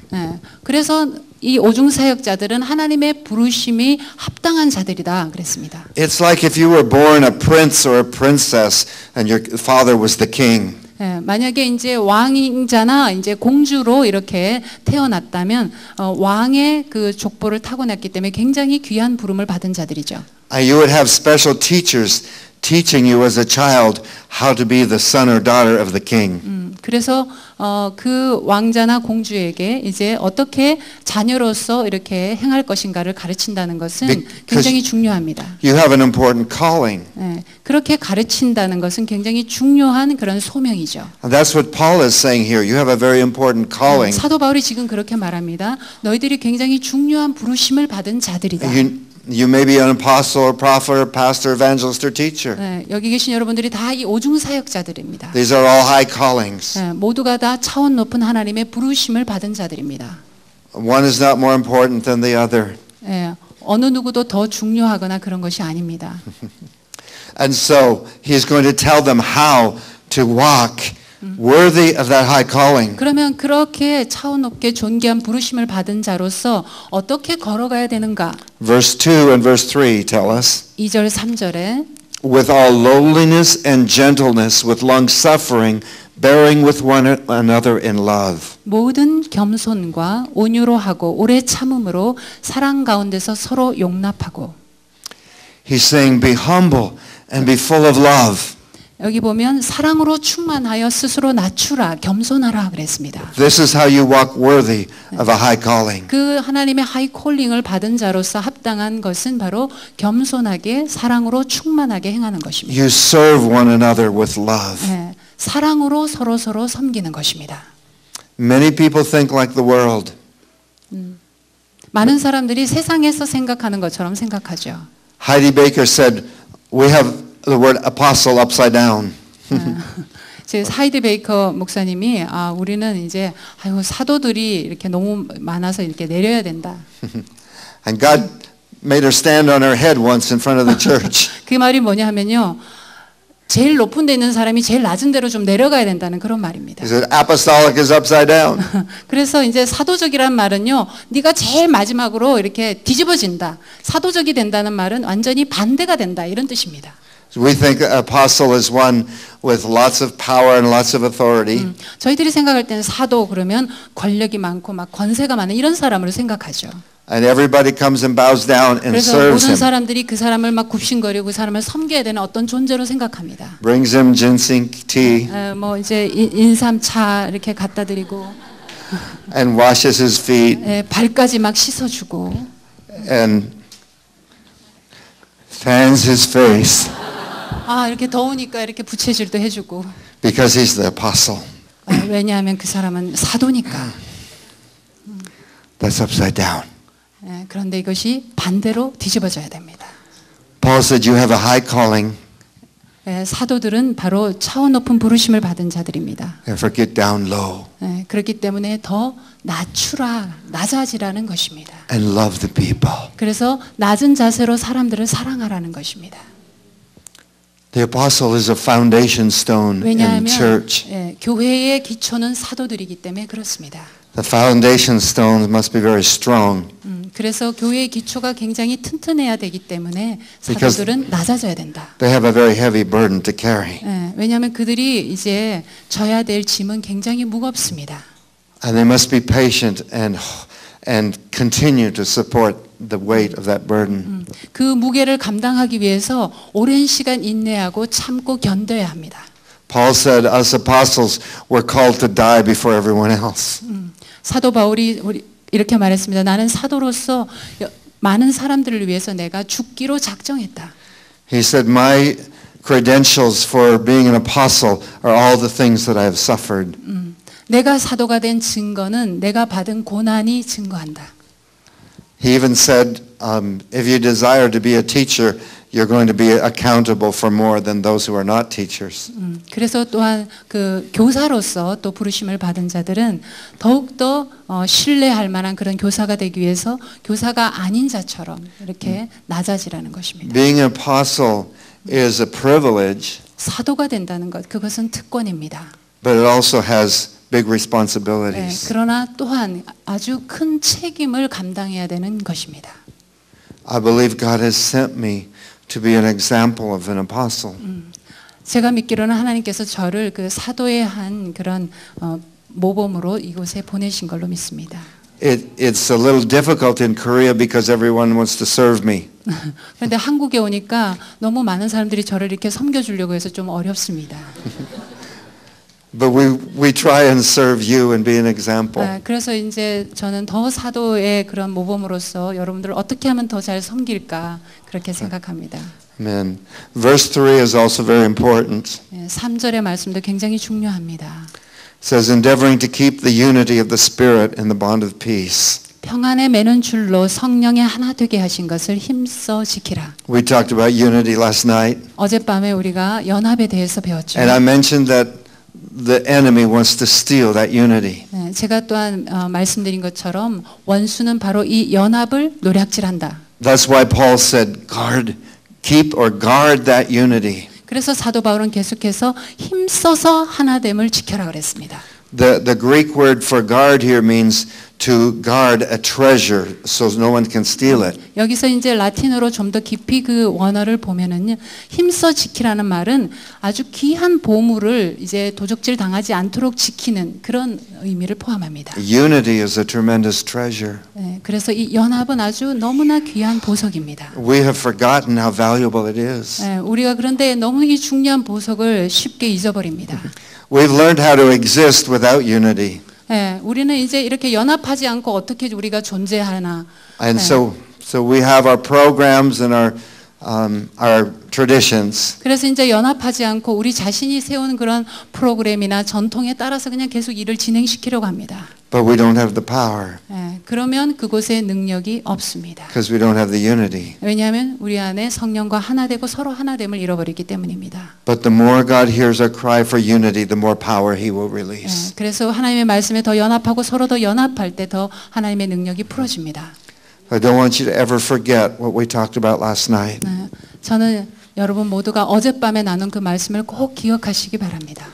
그래서 이 오중 사역자들은 하나님의 부르심이 합당한 자들이다 그랬습니다. It's like if you were born a prince or a princess and your father was the king. 만약에 이제 왕자나 이제 공주로 이렇게 태어났다면 왕의 그 족보를 타고났기 때문에 굉장히 귀한 부름을 받은 자들이죠. You would have special teachers teaching you as a child how to be the son or daughter of the king. 그래서 그 왕자나 공주에게 이제 어떻게 자녀로서 이렇게 행할 것인가를 가르친다는 것은 굉장히 중요합니다. You have an important calling. 그렇게 가르친다는 것은 굉장히 중요한 그런 소명이죠. And that's what Paul is saying here. You have a very important calling. 사도 바울이 지금 그렇게 말합니다. 너희들이 굉장히 중요한 부르심을 받은 자들이다. You may be an apostle or prophet or pastor, evangelist or teacher. 여기 계신 여러분들이 다 이 오중 사역자들입니다. These are all high callings. 모두가 다 차원 높은 하나님의 부르심을 받은 자들입니다. One is not more important than the other. 어느 누구도 더 중요하거나 그런 것이 아닙니다. And so he's going to tell them how to walk worthy of that high calling. 그러면 그렇게 차원 높게 존귀한 부르심을 받은 자로서 어떻게 걸어가야 되는가? Verse 2 and verse 3 tell us. 2절 3절에 With all lowliness and gentleness, with long suffering, bearing with one another in love. 모든 겸손과 온유로 하고 오래 참음으로 사랑 가운데서 서로 용납하고. He's saying, be humble and be full of love. 여기 보면 사랑으로 충만하여 스스로 낮추라, 겸손하라 그랬습니다. This is how you walk worthy of a high calling. 그 하나님의 하이 콜링을 받은 자로서 합당한 것은 바로 겸손하게 사랑으로 충만하게 행하는 것입니다. You serve one another with love. 사랑으로 서로 섬기는 것입니다. Many people think like the world. 많은 사람들이 세상에서 생각하는 것처럼 생각하죠. Heidi Baker said, we have the word apostle upside down. 제 하이드 베이커 목사님이 우리는 이제 사도들이 이렇게 너무 많아서 이렇게 내려야 된다. And God made her stand on her head once in front of the church. 그 말이 뭐냐 하면요. 제일 높은 데 있는 사람이 제일 낮은 데로 좀 내려가야 된다는 그런 말입니다. He said apostolic is upside down. 그래서 이제 사도적이란 말은요. 네가 제일 마지막으로 이렇게 뒤집어진다. 사도적이 된다는 말은 완전히 반대가 된다. 이런 뜻입니다. We think apostle is one with lots of power and lots of authority. 저희들이 생각할 때는 사도 그러면 권력이 많고 막 권세가 많은 이런 사람으로 생각하죠. And everybody comes and bows down and 그래서 serves 모든 him. 사람들이 그 사람을 막 굽신거리고 그 사람을 섬겨야 되는 어떤 존재로 생각합니다. Brings him ginseng tea 뭐 이제 인삼차 이렇게 갖다 드리고 and washes his feet 발까지 막 씻어주고 and fans his face 이렇게 더우니까 이렇게 부채질도 해주고 because he's the apostle. 왜냐하면 그 사람은 사도니까. That's upside down. 그런데 이것이 반대로 뒤집어져야 됩니다. Paul said you have a high calling. 사도들은 바로 차원 높은 부르심을 받은 자들입니다. Therefore, get down low 그렇기 때문에 더 낮아지라는 것입니다. and love the people. 그래서 낮은 자세로 사람들을 사랑하라는 것입니다. The apostle is a foundation stone in 왜냐하면 church. 교회의 기초는 사도들이기 때문에 그렇습니다. The foundation stones must be very strong. 그래서 교회의 기초가 굉장히 튼튼해야 되기 때문에 Because 사도들은 낮아져야 된다. They have a very heavy burden to carry. 왜냐하면 그들이 이제 져야 될 짐은 굉장히 무겁습니다. And they must be patient and continue to support the weight of that burden. 그 무게를 감당하기 위해서 오랜 시간 인내하고 참고 견뎌야 합니다. Paul said us apostles were called to die before everyone else. 사도 바울이 이렇게 말했습니다. 나는 사도로서 많은 사람들을 위해서 내가 죽기로 작정했다. He said my credentials for being an apostle are all the things that I have suffered. 내가 사도가 된 증거는 내가 받은 고난이 증거한다. He even said, if you desire to be a teacher, you're going to be accountable for more than those who are not teachers. 그래서 또한 그 교사로서 또 부르심을 받은 자들은 더욱더 신뢰할 만한 그런 교사가 되기 위해서 교사가 아닌 자처럼 이렇게 낮아지라는 것입니다. Being an apostle is a privilege, 사도가 된다는 것, 그것은 특권입니다. but it also has big responsibilities. 그러나 또한 아주 큰 책임을 감당해야 되는 것입니다. I believe God has sent me to be an example of an apostle. 제가 믿기로는 하나님께서 저를 그 사도의 한 그런 모범으로 이곳에 보내신 걸로 믿습니다. It's a little difficult in Korea because everyone wants to serve me. 그런데 한국에 오니까 너무 많은 사람들이 저를 이렇게 섬겨주려고 해서 좀 어렵습니다. But we try and serve you and be an example. 그래서 이제 저는 더 사도의 그런 모범으로서 여러분들을 어떻게 하면 더 잘 섬길까 그렇게 생각합니다. Amen. Verse 3 is also very important. 3절의 말씀도 굉장히 중요합니다. It says, endeavoring to keep the unity of the Spirit in the bond of peace. 평안에 매는 줄로 성령의 하나 되게 하신 것을 힘써 지키라. We talked about unity last night. 어젯밤에 우리가 연합에 대해서 배웠죠. And I mentioned that the enemy wants to steal that unity. 제가 또한 말씀드린 것처럼 원수는 바로 이 연합을 노략질한다. That's why Paul said, keep or guard that unity. 그래서 사도 바울은 계속해서 힘써서 하나됨을 지켜라 그랬습니다. The Greek word for guard here means to guard a treasure so no one can steal it. 여기서 이제 라틴어로 좀 더 깊이 그 원어를 보면은요, 힘써 지키라는 말은 아주 귀한 보물을 이제 도적질 당하지 않도록 지키는 그런 의미를 포함합니다. Unity is a tremendous treasure. 그래서 이 연합은 아주 너무나 귀한 보석입니다. We have forgotten how valuable it is. 우리가 그런데 너무 이 중요한 보석을 쉽게 잊어버립니다. We've learned how to exist without unity. 우리는 이제 이렇게 연합하지 않고 어떻게 우리가 존재하나. And so we have our programs and our traditions. 그래서 이제 연합하지 않고 우리 자신이 세운 그런 프로그램이나 전통에 따라서 그냥 계속 일을 진행시키려고 합니다. But we don't have the power. 그러면 그곳에 능력이 없습니다. Because we don't have the unity. 왜냐하면 우리 안에 성령과 하나 되고 서로 하나됨을 잃어버리기 때문입니다. But the more God hears our cry for unity, the more power He will release. 그래서 하나님의 말씀에 더 연합하고 서로 더 연합할 때 더 하나님의 능력이 풀어집니다. I don't want you to ever forget what we talked about last night. 저는 여러분 모두가 어젯밤에 나눈 그 말씀을 꼭 기억하시기 바랍니다.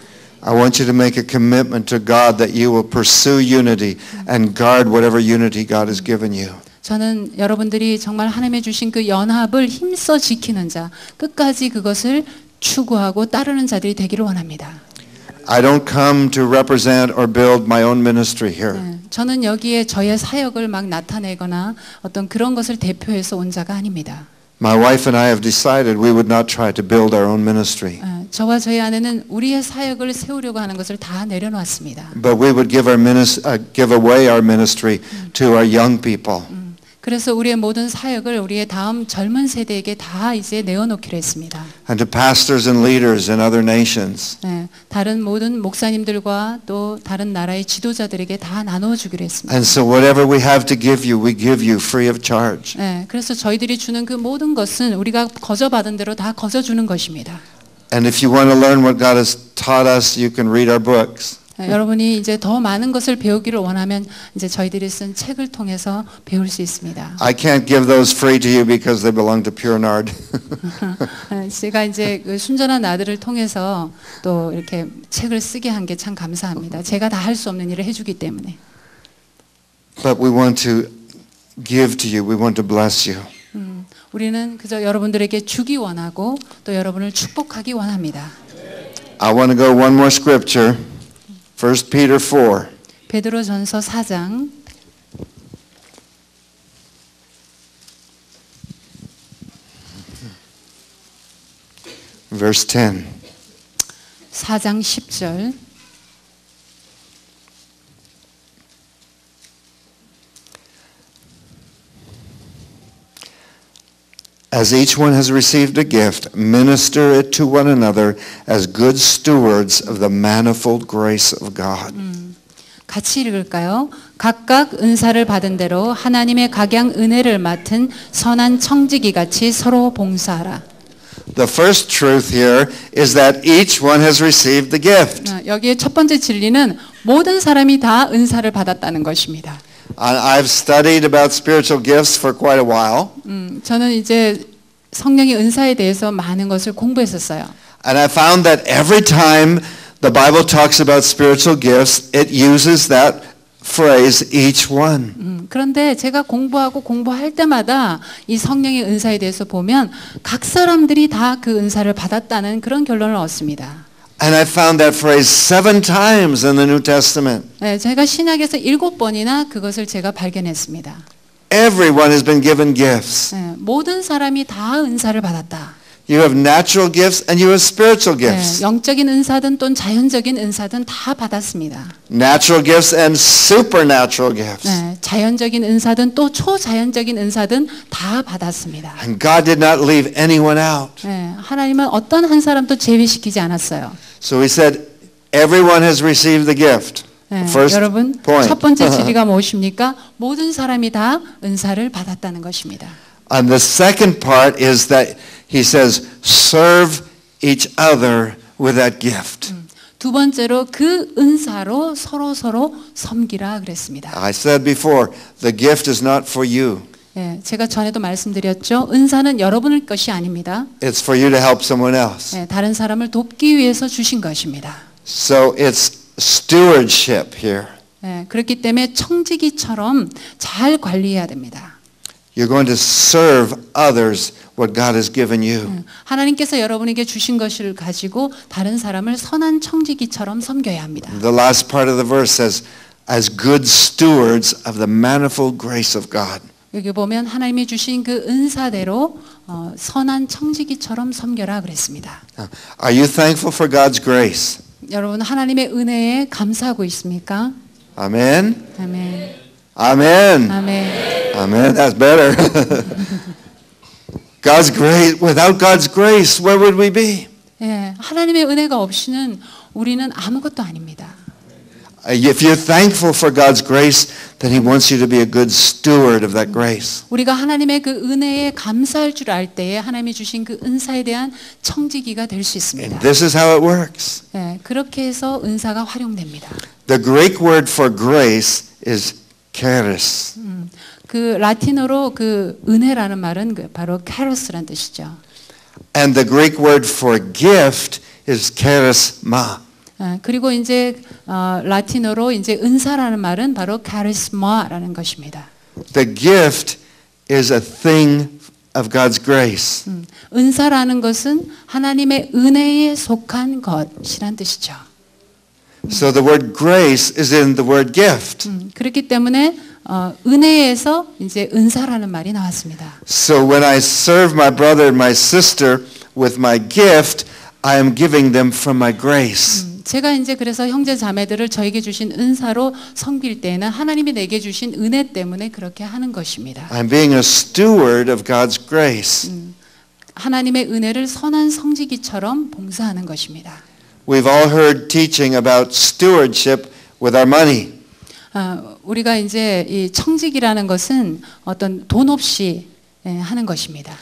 I want you to make a commitment to God that you will pursue unity and guard whatever unity God has given you. 저는 여러분들이 정말 하나님의 주신 그 연합을 힘써 지키는 자, 끝까지 그것을 추구하고 따르는 자들이 되기를 원합니다. I don't come to represent or build my own ministry here. 저는 여기에 저의 사역을 막 나타내거나 어떤 그런 것을 대표해서 온 자가 아닙니다. My wife and I have decided we would not try to build our own ministry. 저와 저희 아내는 우리의 사역을 세우려고 하는 것을 다 내려놓았습니다. But we would give away our ministry to our young people. 그래서 우리의 모든 사역을 우리의 다음 젊은 세대에게 다 이제 내어놓기로 했습니다. And to pastors and leaders in other nations. 다른 모든 목사님들과 또 다른 나라의 지도자들에게 다 나누어 주기로 했습니다. And so whatever we have to give you, we give you free of charge. 그래서 저희들이 주는 그 모든 것은 우리가 거저 받은 대로 다 거저 주는 것입니다. And if you want to learn what God has taught us, you can read our books. 여러분이 이제 더 많은 것을 배우기를 원하면 이제 저희들이 쓴 책을 통해서 배울 수 있습니다. I can't give those free to you because they belong to Pure Nard. 제가 이제 그 순전한 아들을 통해서 또 이렇게 책을 쓰게 한 게 참 감사합니다. 제가 다 할 수 없는 일을 해주기 때문에. But we want to give to you. We want to bless you. 우리는 그저 여러분들에게 주기 원하고 또 여러분을 축복하기 원합니다. I want to go one more scripture. 1 Peter 4. 베드로전서 4장 verse 10. 4장 10절 As each one has received a gift, minister it to one another as good stewards of the manifold grace of God. 같이 읽을까요? 각각 은사를 받은 대로 하나님의 각양 은혜를 맡은 선한 청지기 같이 서로 봉사하라. The first truth here is that each one has received the gift. 여기에 첫 번째 진리는 모든 사람이 다 은사를 받았다는 것입니다. I've studied about spiritual gifts for quite a while. 저는 이제 성령의 은사에 대해서 많은 것을 공부했었어요. And I found that every time the Bible talks about spiritual gifts, it uses that phrase, each one. 그런데 제가 공부할 때마다 이 성령의 은사에 대해서 보면 각 사람들이 다 그 은사를 받았다는 그런 결론을 얻습니다. And I found that phrase 7 times in the New Testament. 네, 제가 신약에서 7번이나 그것을 제가 발견했습니다. Everyone has been given gifts. 네, 모든 사람이 다 은사를 받았다. You have natural gifts and you have spiritual gifts. 네, 영적인 은사든 또는 자연적인 은사든 다 받았습니다. Natural gifts and supernatural gifts. 네, 자연적인 은사든 또 초자연적인 은사든 다 받았습니다. And God did not leave anyone out. 네, 하나님은 어떤 한 사람도 제외시키지 않았어요. So he said, everyone has received the gift. 네, First 여러분 point. 첫 번째 진리가 무엇입니까? 모든 사람이 다 은사를 받았다는 것입니다. And the second part is that he says, serve each other with that gift. 두 번째로 그 은사로 서로 섬기라 그랬습니다. I said before, the gift is not for you. 예, 제가 전에도 말씀드렸죠. 은사는 여러분의 것이 아닙니다. It's for you to help someone else. 예, 다른 사람을 돕기 위해서 주신 것입니다. So it's stewardship here. 예, 그렇기 때문에 청지기처럼 잘 관리해야 됩니다. You're going to serve others what God has given you. 하나님께서 여러분에게 주신 것을 가지고 다른 사람을 선한 청지기처럼 섬겨야 합니다. The last part of the verse says, as good stewards of the manifold grace of God. 여기 보면 하나님이 주신 그 은사대로 선한 청지기처럼 섬겨라 그랬습니다. Are you thankful for God's grace? 여러분 하나님의 은혜에 감사하고 있습니까? Amen? 아멘. Amen. 아멘. Amen. That's better. God's grace, without God's grace, where would we be? 예, 하나님의 은혜가 없이는 우리는 아무것도 아닙니다. If you're thankful for God's grace, then He wants you to be a good steward of that grace. 우리가 하나님의 그 은혜에 감사할 줄 알 때에 하나님이 주신 그 은사에 대한 청지기가 될 수 있습니다. And this is how it works. 예, 그렇게 해서 은사가 활용됩니다. The Greek word for grace is charis. 그 라틴어로 그 은혜라는 말은 바로 카로스란 뜻이죠. And the Greek word for gift is charisma. 그리고 이제 라틴어로 이제 은사라는 말은 바로 카리스마라는 것입니다. The gift is a thing of God's grace. 은사라는 것은 하나님의 은혜에 속한 것이란 뜻이죠. So the word grace is in the word gift. 그렇기 때문에 은혜에서 이제 은사라는 말이 나왔습니다. So when I serve my brother and my sister with my gift, I am giving them from my grace. 제가 이제 그래서 형제 자매들을 저에게 주신 은사로 섬길 때에는 하나님이 내게 주신 은혜 때문에 그렇게 하는 것입니다. I'm being a steward of God's grace. 하나님의 은혜를 선한 성지기처럼 봉사하는 것입니다. We've all heard teaching about stewardship with our money. 우리가 이제 이 청지기라는 것은 어떤 돈 없이 하는 것입니다.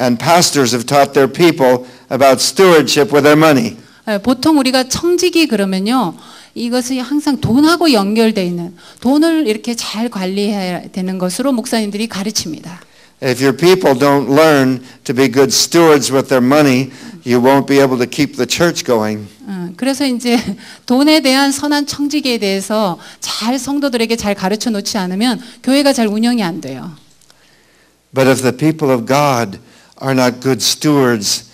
and pastors have taught their people about stewardship with their money. 보통 우리가 청지기 그러면요. 이것이 항상 돈하고 연결되어 있는 돈을 이렇게 잘 관리해야 되는 것으로 목사님들이 가르칩니다. If your people don't learn to be good stewards with their money, you won't be able to keep the church going. 그래서 이제 돈에 대한 선한 청지기에 대해서 잘 성도들에게 잘 가르쳐 놓지 않으면 교회가 잘 운영이 안 돼요. But if the people of God are not good stewards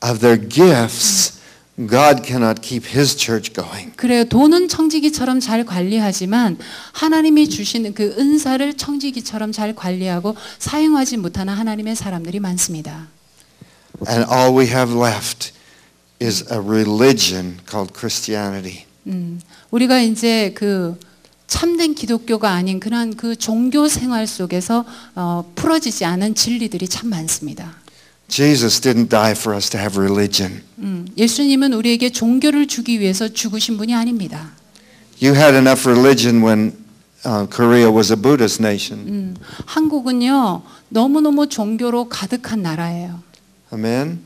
of their gifts, God cannot keep His church going. 그래요. 돈은 청지기처럼 잘 관리하지만 하나님이 주시는 그 은사를 청지기처럼 잘 관리하고 사용하지 못하는 하나님의 사람들이 많습니다. And all we have left is a religion called Christianity. 우리가 이제 그 참된 기독교가 아닌 그런 그 종교 생활 속에서 풀어지지 않은 진리들이 참 많습니다. Jesus didn't die for us to have religion. 예수님은 우리에게 종교를 주기 위해서 죽으신 분이 아닙니다. You had enough religion when Korea was a Buddhist nation. 한국은요 너무너무 종교로 가득한 나라예요. Amen.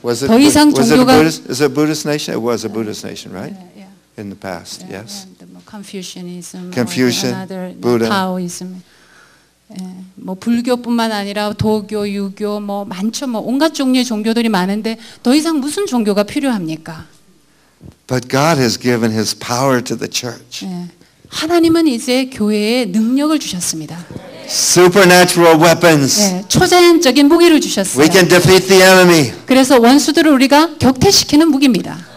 Was it? 더 이상 Was it a 종교가- Buddhist? Is it a Buddhist nation? It was a Buddhist nation, right? Yeah. In the past, yes. Confucianism, Confucian, another, Buddha. Taoism. 뭐 불교뿐만 아니라 도교, 유교 뭐 많죠. 뭐 온갖 종류의 종교들이 많은데 더 이상 무슨 종교가 필요합니까? But God has given His power to the church. 하나님은 이제 교회에 능력을 주셨습니다. Supernatural weapons. 초자연적인 무기를 주셨어요. We can defeat the enemy. 그래서 원수들을 우리가 격퇴시키는 무기입니다.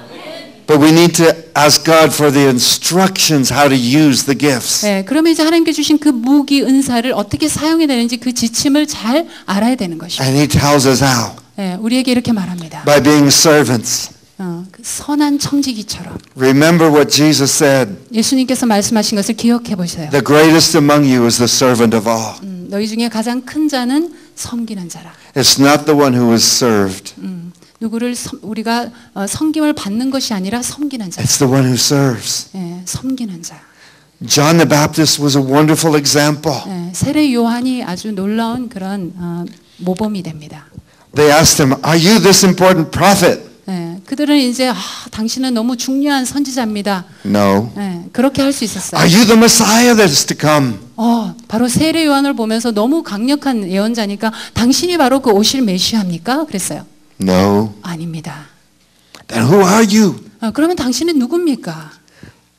But we need to ask God for the instructions how to use the gifts. 그러면 이제 하나님께 주신 그 무기 은사를 어떻게 사용해야 되는지 그 지침을 잘 알아야 되는 것이죠. And He tells us how. 우리에게 이렇게 말합니다. By being servants. 그 선한 청지기처럼. Remember what Jesus said. 예수님께서 말씀하신 것을 기억해 보세요. The greatest among you is the servant of all. 너희 중에 가장 큰 자는 섬기는 자라. It's not the one who is served. 누구를 우리가 섬김을 받는 것이 아니라 섬기는 자. It's the one who serves. 섬기는 자. John the Baptist was a wonderful example. 세례 요한이 아주 놀라운 그런 모범이 됩니다. They asked him, "Are you this important prophet?" 그들은 이제 당신은 너무 중요한 선지자입니다. No. 그렇게 할 수 있었어요. Are you the Messiah that is to come? 바로 세례 요한을 보면서 너무 강력한 예언자니까 당신이 바로 그 오실 메시아입니까? 그랬어요. No. 아닙니다. Then who are you? 그러면 당신은 누굽니까?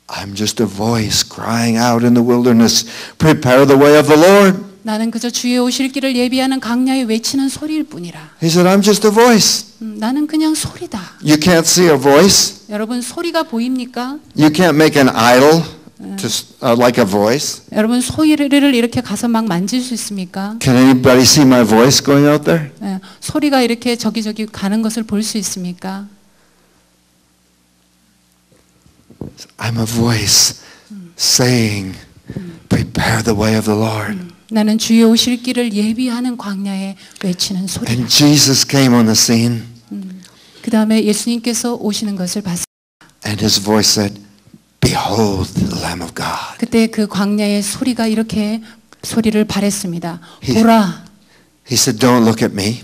I'm just a voice crying out in the wilderness, prepare the way of the Lord. 나는 그저 주의 오실 길을 예비하는 광야에 외치는 소리일 뿐이라. He said, I'm just a voice. 나는 그냥 소리다. You can't see a voice. 여러분 소리가 보입니까? You can't make an idol to, like a voice. 여러분 소리를 이렇게 가서 막 만질 수 있습니까? Can anybody see my voice going out there? 소리가 이렇게 저기저기 가는 것을 볼 수 있습니까? I'm a voice saying, prepare the way of the Lord. 나는 주의 오실 길을 예비하는 광야에 외치는 소리. And Jesus came on the scene. 그 다음에 예수님께서 오시는 것을 봤습니다. And His voice said, behold the Lamb of God. 그때 그 광야의 소리가 이렇게 소리를 발했습니다. 보라. He said, don't look at me.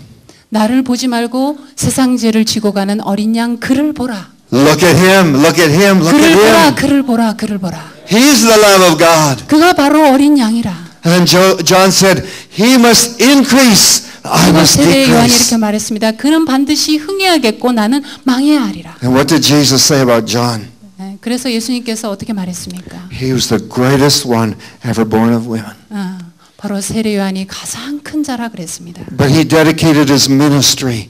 나를 보지 말고 세상 죄를 지고 가는 어린 양 그를 보라. Look at Him, look at Him, look 그를 at 보라, Him. 그를 보라, 그를 보라. He's the Lamb of God. 그가 바로 어린 양이라. And then John said, He must increase, I 그리고 must 세례 요한이 decrease. 이렇게 말했습니다. 그는 반드시 흥해야겠고 나는 망해야 하리라. And what did Jesus say about John? 그래서 예수님께서 어떻게 말했습니까? He was the greatest one ever born of women. 바로 세례 요한이 가장 큰 자라 그랬습니다. But he dedicated his ministry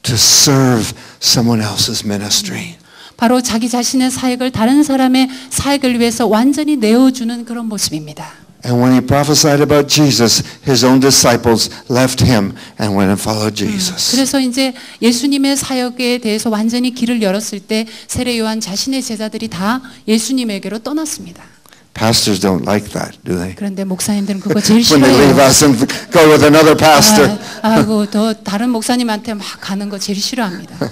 to serve someone else's ministry. 바로 자기 자신의 사역을 다른 사람의 사역을 위해서 완전히 내어주는 그런 모습입니다. And when he prophesied about Jesus, his own disciples left him and went and followed Jesus. 그래서 이제 예수님의 사역에 대해서 완전히 길을 열었을 때 세례 요한 자신의 제자들이 다 예수님에게로 떠났습니다. Pastors don't like that, do they? 그런데 목사님들은 그거 제일 When they leave 싫어해요. us and go with another pastor. 아이고 더 다른 목사님한테 막 가는 거 제일 싫어합니다.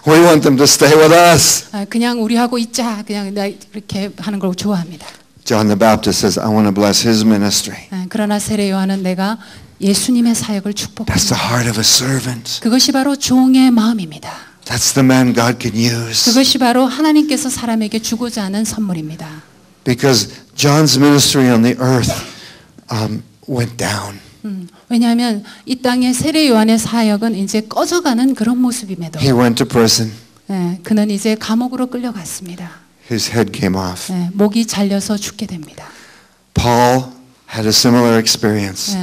We want them to stay with us. 그냥 우리하고 있자 그냥 이렇게 하는 걸 좋아합니다. John the Baptist says, I want to bless his ministry. 그러나 세례 요한은 내가 예수님의 사역을 That's 축복합니다. the heart of a servant. 그것이 바로 종의 마음입니다. That's the man God can use. 그것이 바로 하나님께서 사람에게 주고자 하는 선물입니다. Because John's ministry on the earth went down. 왜냐하면 이 땅의 세례 요한의 사역은 이제 꺼져가는 그런 모습임에도 He went to prison. 그는 이제 감옥으로 끌려갔습니다. His head came off. 목이 잘려서 죽게 됩니다. Paul had a similar experience.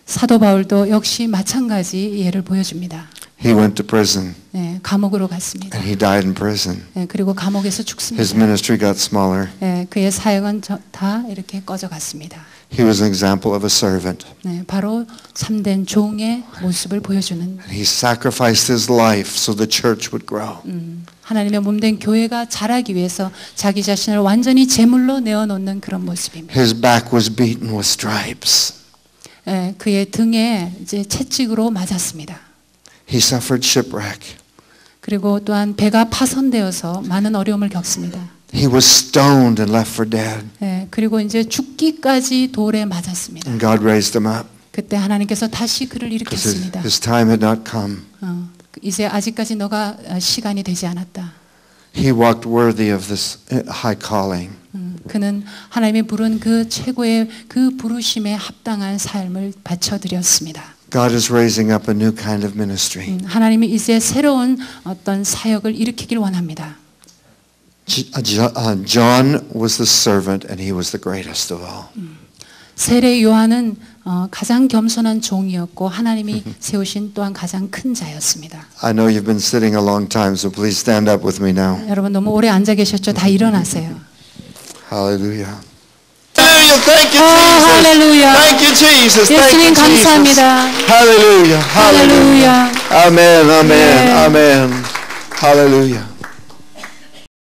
사도 바울도 역시 마찬가지 예를 보여줍니다. He went to prison 감옥으로 갔습니다. and he died in prison. 그리고 감옥에서 His 죽습니다. ministry got smaller. 그의 사역은 다 이렇게 꺼져갔습니다. He was an example of a servant. 바로 참된 종의 모습을 보여주는 And he sacrificed his life so the church would grow. 하나님의 몸된 교회가 자라기 위해서 자기 자신을 완전히 제물로 내어놓는 그런 모습입니다. His back was beaten with stripes. 그의 등에 이제 채찍으로 맞았습니다. He suffered shipwreck. 그리고 또한 배가 파손되어서 많은 어려움을 겪습니다. He was stoned and left for dead. 그리고 이제 죽기까지 돌에 맞았습니다. And God raised him up. 그때 하나님께서 다시 그를 Because 일으켰습니다. his time had not come. 이제 아직까지 너가 시간이 되지 않았다. He walked worthy of this high calling. 그는 하나님이 부른 그 최고의 그 부르심에 합당한 삶을 바쳐드렸습니다. God is raising up a new kind of ministry. 하나님이 이제 새로운 어떤 사역을 일으키길 원합니다. John was the servant and he was the greatest of all. 세례 요한은 가장 겸손한 종이었고 하나님이 세우신 또한 가장 큰 자였습니다. I know you've been sitting a long time, so please stand up with me now. 여러분 너무 오래 앉아 계셨죠? 다 일어나세요. Hallelujah. Hallelujah. Thank you, Jesus. 할렐루야. Thank you, Jesus. Thank 예수님 you, Jesus. 감사합니다. Hallelujah. Hallelujah. 할렐루야. Amen. Amen. 네. Amen. Hallelujah.